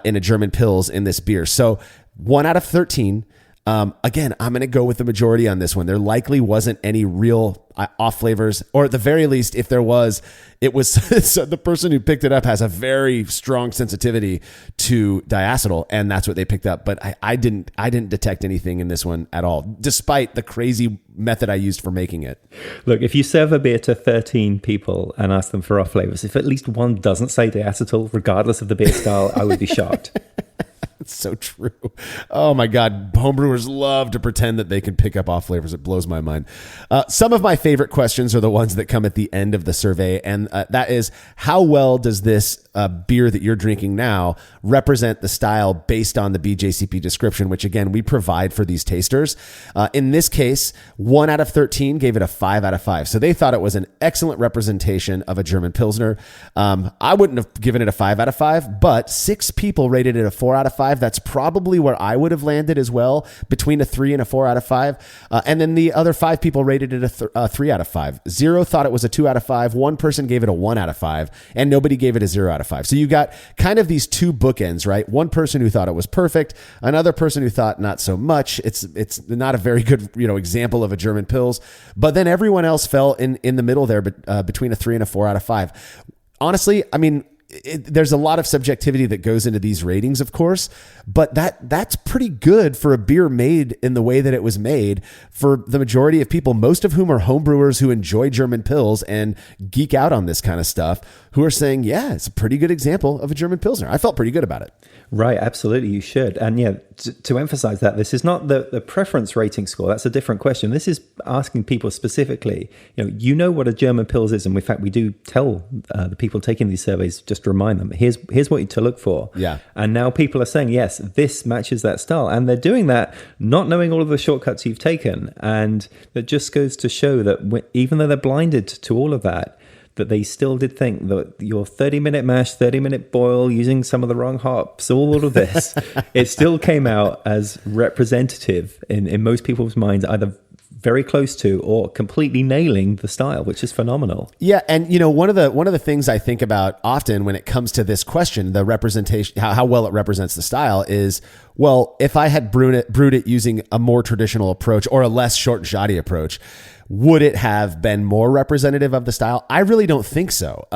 in a German Pils in this beer. So 1 out of 13. Again, I'm going to go with the majority on this one. There likely wasn't any real off flavors, or at the very least, if there was, it was so the person who picked it up has a very strong sensitivity to diacetyl, and that's what they picked up. But I didn't detect anything in this one at all, despite the crazy method I used for making it. Look, if you serve a beer to 13 people and ask them for off flavors, if at least one doesn't say diacetyl, regardless of the beer style, I would be shocked. It's so true. Oh my God. Homebrewers love to pretend that they can pick up off flavors. It blows my mind. Some of my favorite questions are the ones that come at the end of the survey. And that is, how well does this beer that you're drinking now represent the style based on the BJCP description, which again, we provide for these tasters. In this case, 1 out of 13 gave it a 5 out of 5. So they thought it was an excellent representation of a German Pilsner. I wouldn't have given it a 5 out of 5, but 6 people rated it a 4 out of 5. That's probably where I would have landed as well, between a 3 and a 4 out of 5. And then the other 5 people rated it a 3 out of 5. 0 thought it was a 2 out of 5. 1 person gave it a 1 out of 5, and nobody gave it a 0 out of 5. So you got kind of these 2 bookends, right? 1 person who thought it was perfect, another person who thought not so much. It's not a very good, example of a German Pils, but then everyone else fell in the middle there, between a 3 and a 4 out of 5. Honestly, I mean, there's a lot of subjectivity that goes into these ratings, of course, but that's pretty good for a beer made in the way that it was made for the majority of people, most of whom are homebrewers who enjoy German Pils and geek out on this kind of stuff, who are saying, yeah, it's a pretty good example of a German Pilsner. I felt pretty good about it. Right, absolutely, you should. And yeah, to emphasize that, this is not the preference rating score. That's a different question. This is asking people specifically, you know what a German Pils is. And in fact, we do tell the people taking these surveys just just remind them, here's what to look for. Yeah. And now people are saying, yes, this matches that style. And they're doing that, not knowing all of the shortcuts you've taken. And that just goes to show that even though they're blinded to all of that, that they still did think that your 30-minute mash, 30-minute boil, using some of the wrong hops, all of this, it still came out as representative in most people's minds, either very close to or completely nailing the style, which is phenomenal. Yeah, and one of the things I think about often when it comes to this question, the representation, how well it represents the style, is, well, if I had brewed it using a more traditional approach or a less short and shoddy approach, would it have been more representative of the style? I really don't think so.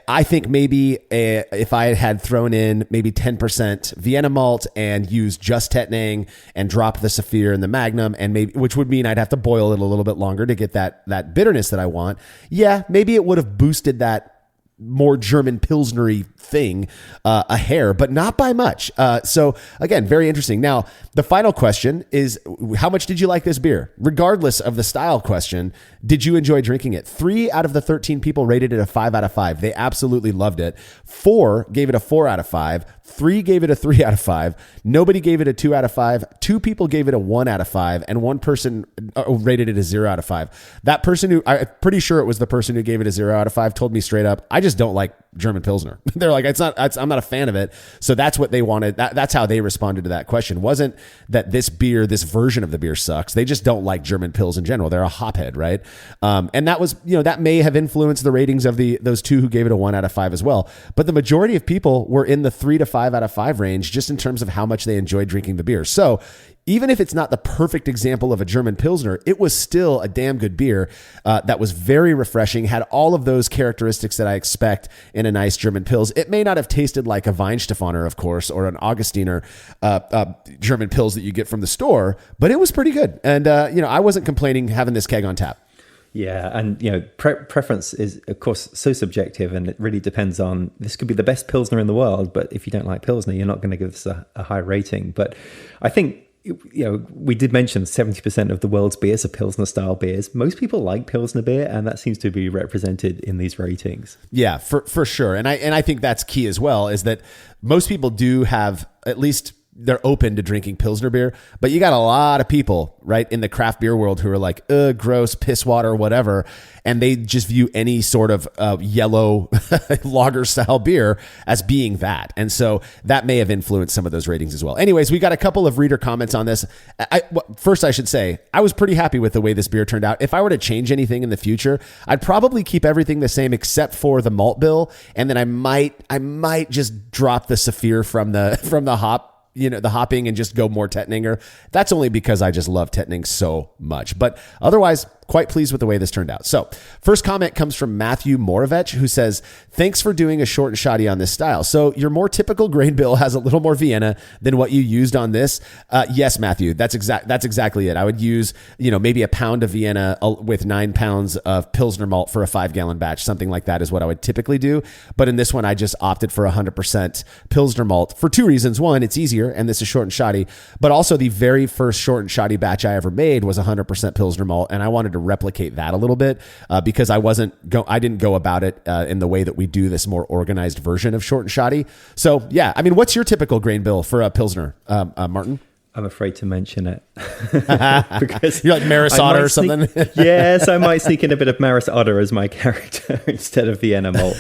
I think maybe if I had thrown in maybe 10% Vienna malt and used just Tettnang and dropped the Saphir and the Magnum, and which would mean I'd have to boil it a little bit longer to get that bitterness that I want. Yeah, maybe it would have boosted that more German Pilsnery thing a hair, but not by much. So again, very interesting. Now, the final question is, how much did you like this beer? Regardless of the style question, did you enjoy drinking it? 3 out of the 13 people rated it a 5 out of 5. They absolutely loved it. 4 gave it a 4 out of 5. 3 gave it a 3 out of 5. Nobody gave it a 2 out of 5. 2 people gave it a 1 out of 5. And 1 person rated it a 0 out of 5. That person I'm pretty sure it was the person who gave it a 0 out of 5, told me straight up, I just don't like German Pilsner. They're like, I'm not a fan of it. So that's what they wanted. That's how they responded to that question. Wasn't that this version of the beer sucks. They just don't like German Pils in general. They're a hophead, right? And that was, that may have influenced the ratings of those 2 who gave it a 1 out of 5 as well. But the majority of people were in the 3 to 5 out of 5 range, just in terms of how much they enjoyed drinking the beer. So even if it's not the perfect example of a German Pilsner, it was still a damn good beer that was very refreshing, had all of those characteristics that I expect in a nice German Pils. It may not have tasted like a Weihenstephaner, of course, or an Augustiner German Pils that you get from the store, but it was pretty good. And, I wasn't complaining having this keg on tap. Yeah, and preference is, of course, so subjective, and it really depends on, this could be the best Pilsner in the world, but if you don't like Pilsner, you're not going to give this a high rating. But I think, we did mention 70% of the world's beers are Pilsner style beers. Most people like Pilsner beer, and that seems to be represented in these ratings. Yeah, for sure. And I think that's key as well, is that most people do have, at least they're open to drinking Pilsner beer, but you got a lot of people, right, in the craft beer world who are like, gross, piss water, whatever. And they just view any sort of yellow lager style beer as being that. And so that may have influenced some of those ratings as well. Anyways, we got a couple of reader comments on this. First, I should say, I was pretty happy with the way this beer turned out. If I were to change anything in the future, I'd probably keep everything the same except for the malt bill. And then I might just drop the Saphir from the hop, the hopping, and just go more Tettnanger. That's only because I just love Tettnang so much. But otherwise, quite pleased with the way this turned out. So first comment comes from Matthew Moravec, who says, thanks for doing a short and shoddy on this style. So your more typical grain bill has a little more Vienna than what you used on this. Yes, Matthew, that's exactly it. I would use, maybe a pound of Vienna with 9 pounds of Pilsner malt for a 5-gallon batch. Something like that is what I would typically do. But in this one, I just opted for 100% Pilsner malt for 2 reasons. One, it's easier, and this is short and shoddy, but also the very first short and shoddy batch I ever made was 100% Pilsner malt. And I wanted to replicate that a little bit because I didn't go about it in the way that we do this more organized version of short and shoddy. So yeah, I mean, what's your typical grain bill for a Pilsner, Martin? I'm afraid to mention it. Because you're like Maris Otter or something. Yes, I might sneak in a bit of Maris Otter as my character instead of Vienna malt.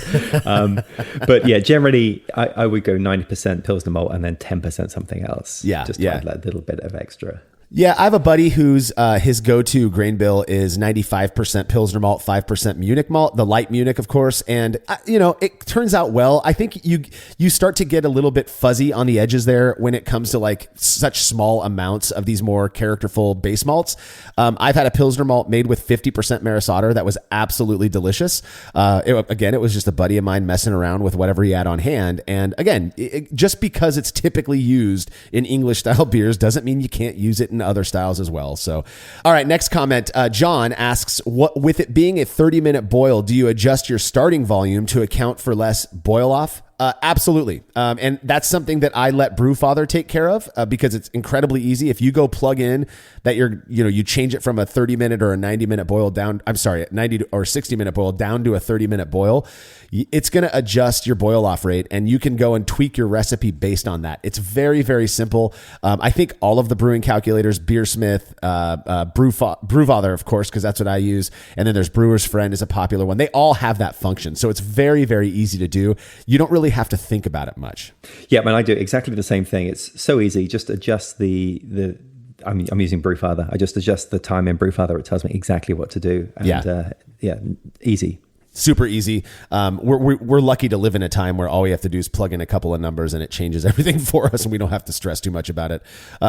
But yeah, generally I would go 90% Pilsner malt and then 10% something else. Yeah, just to add that little bit of extra. Yeah, I have a buddy whose his go-to grain bill is 95% Pilsner malt, 5% Munich malt, the light Munich, of course. And, it turns out well. I think you start to get a little bit fuzzy on the edges there when it comes to like such small amounts of these more characterful base malts. I've had a Pilsner malt made with 50% Maris Otter that was absolutely delicious. It was just a buddy of mine messing around with whatever he had on hand. And again, just because it's typically used in English style beers doesn't mean you can't use it in other styles as well. So, all right, next comment. John asks, with it being a 30-minute boil, do you adjust your starting volume to account for less boil off? Absolutely. And that's something that I let Brewfather take care of because it's incredibly easy. If you go plug in that you change it from a 30-minute or a 90-minute boil down, 90 or 60-minute boil down to a 30-minute boil, it's going to adjust your boil off rate and you can go and tweak your recipe based on that. It's very, very simple. I think all of the brewing calculators, Beersmith, Brewfather, of course, because that's what I use. And then there's Brewer's Friend is a popular one. They all have that function. So it's very, very easy to do. You don't really have to think about it much. Yeah, I do exactly the same thing. It's so easy. Just adjust I'm using Brewfather. I just adjust the time in Brewfather. It tells me exactly what to do. And, easy. Super easy. We're lucky to live in a time where all we have to do is plug in a couple of numbers and it changes everything for us and we don't have to stress too much about it.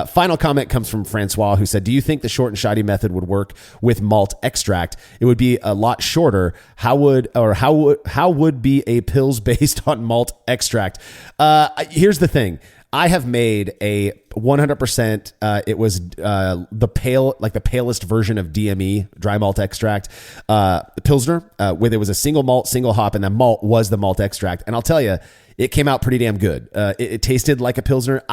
Final comment comes from Francois, who said, do you think the short and shoddy method would work with malt extract? It would be a lot shorter. How would be a pills based on malt extract? Here's the thing. I have made a 100%. It was the palest version of DME, dry malt extract, Pilsner, where there was a single malt, single hop, and the malt was the malt extract. And I'll tell you, it came out pretty damn good. It tasted like a Pilsner.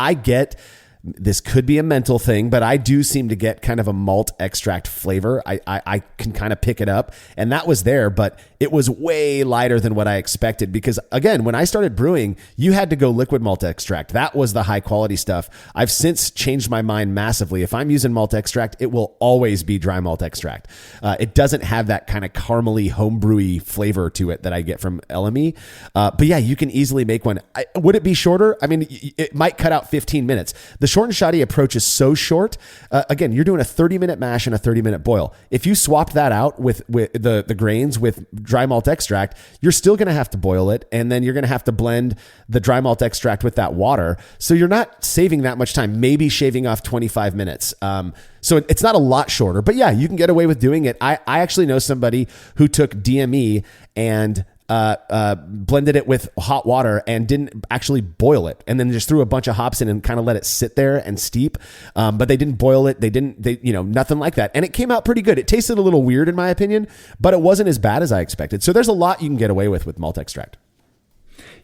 This could be a mental thing, but I do seem to get kind of a malt extract flavor. I can kind of pick it up, and that was there, but it was way lighter than what I expected because, again, when I started brewing, you had to go liquid malt extract. That was the high quality stuff. I've since changed my mind massively. If I'm using malt extract, it will always be dry malt extract. It doesn't have that kind of caramely, homebrewy flavor to it that I get from LME. But yeah, you can easily make one. Would it be shorter? I mean, it might cut out 15 minutes. The short and shoddy approach is so short. Again, you're doing a 30-minute mash and a 30-minute boil. If you swapped that out with the grains with dry malt extract, you're still going to have to boil it, and then you're going to have to blend the dry malt extract with that water. So you're not saving that much time, maybe shaving off 25 minutes. So it's not a lot shorter, but yeah, you can get away with doing it. I actually know somebody who took DME and blended it with hot water and didn't actually boil it, and then just threw a bunch of hops in and kind of let it sit there and steep. But they didn't boil it. They nothing like that. And it came out pretty good. It tasted a little weird in my opinion, but it wasn't as bad as I expected. So there's a lot you can get away with malt extract.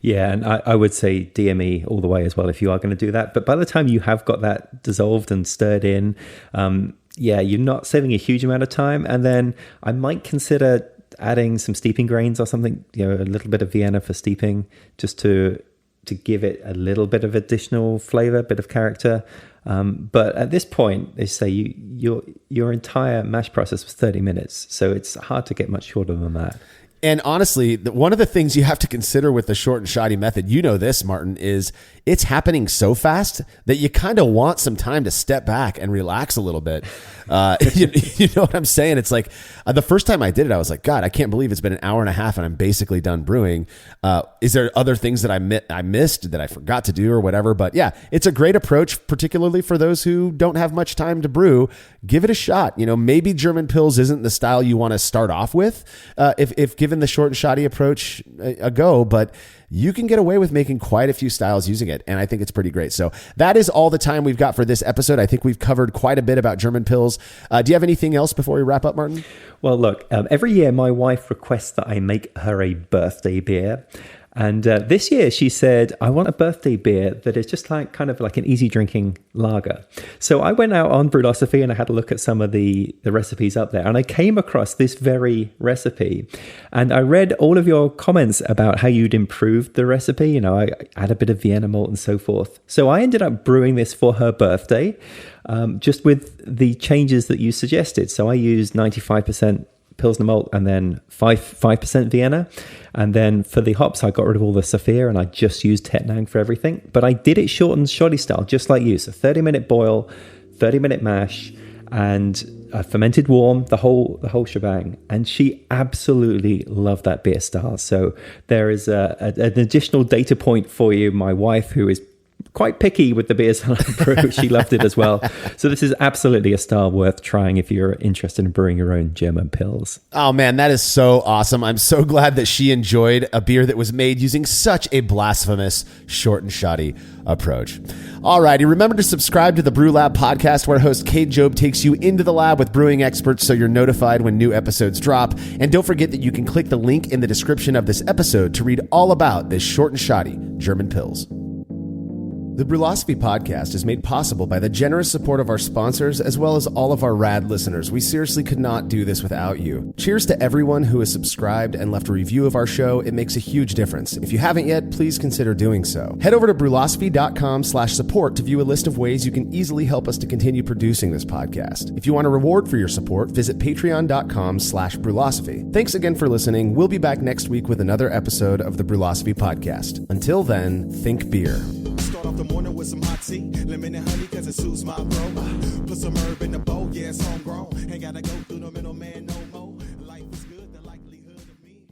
Yeah, and I would say DME all the way as well if you are going to do that. But by the time you have got that dissolved and stirred in, you're not saving a huge amount of time. And then I might consider adding some steeping grains or something, a little bit of Vienna for steeping, just to give it a little bit of additional flavor, a bit of character. But at this point, they say your entire mash process was 30 minutes. So it's hard to get much shorter than that. And honestly, one of the things you have to consider with the short and shoddy method, this, Martin, is it's happening so fast that you kind of want some time to step back and relax a little bit. You know what I'm saying? It's like the first time I did it, I was like, God, I can't believe it's been an hour and a half and I'm basically done brewing. Is there other things that I missed that I forgot to do or whatever? But yeah, it's a great approach, particularly for those who don't have much time to brew. Give it a shot. Maybe German Pils isn't the style you want to start off with if given the short and shoddy approach a go, but you can get away with making quite a few styles using it, and I think it's pretty great. So that is all the time we've got for this episode. I think we've covered quite a bit about German Pils. Do you have anything else before we wrap up, Martin? Well, look, every year my wife requests that I make her a birthday beer. And this year she said, I want a birthday beer that is just kind of like an easy drinking lager. So I went out on Brewlosophy and I had a look at some of the recipes up there. And I came across this very recipe. And I read all of your comments about how you'd improved the recipe. I add a bit of Vienna malt and so forth. So I ended up brewing this for her birthday, just with the changes that you suggested. So I used 95% Pilsner malt and then 5% Vienna. And then for the hops, I got rid of all the Saphir and I just used Tettnang for everything. But I did it short and shoddy style, just like you. So 30-minute boil, 30-minute mash, and fermented warm, the whole shebang. And she absolutely loved that beer style. So there is an additional data point for you. My wife, who is quite picky with the beers that I brew. She loved it as well. So this is absolutely a style worth trying if you're interested in brewing your own German Pils. Oh man, that is so awesome. I'm so glad that she enjoyed a beer that was made using such a blasphemous short and shoddy approach. Alrighty, remember to subscribe to the Brew Lab podcast, where host Kate Job takes you into the lab with brewing experts so you're notified when new episodes drop. And don't forget that you can click the link in the description of this episode to read all about this short and shoddy German Pils. The Brewlosophy podcast is made possible by the generous support of our sponsors, as well as all of our rad listeners. We seriously could not do this without you. Cheers to everyone who has subscribed and left a review of our show. It makes a huge difference. If you haven't yet, please consider doing so. Head over to brewlosophy.com/support to view a list of ways you can easily help us to continue producing this podcast. If you want a reward for your support, visit patreon.com/brewlosophy. Thanks again for listening. We'll be back next week with another episode of the Brewlosophy podcast. Until then, think beer. Start off the morning with some hot tea, lemon and honey, cause it suits my bro. Put some herb in the bowl, yeah, it's homegrown. Ain't gotta go through the middleman no more. Life is good, the likelihood of me.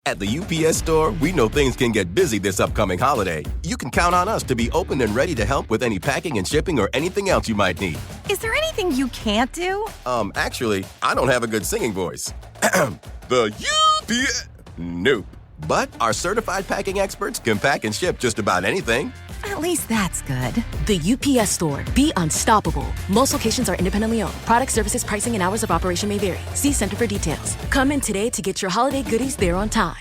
At the UPS Store, we know things can get busy this upcoming holiday. You can count on us to be open and ready to help with any packing and shipping or anything else you might need. Is there anything you can't do? Actually, I don't have a good singing voice. The UPS... Nope. But our certified packing experts can pack and ship just about anything. At least that's good. The UPS Store. Be unstoppable. Most locations are independently owned. Product, services, pricing, and hours of operation may vary. See Center for details. Come in today to get your holiday goodies there on time.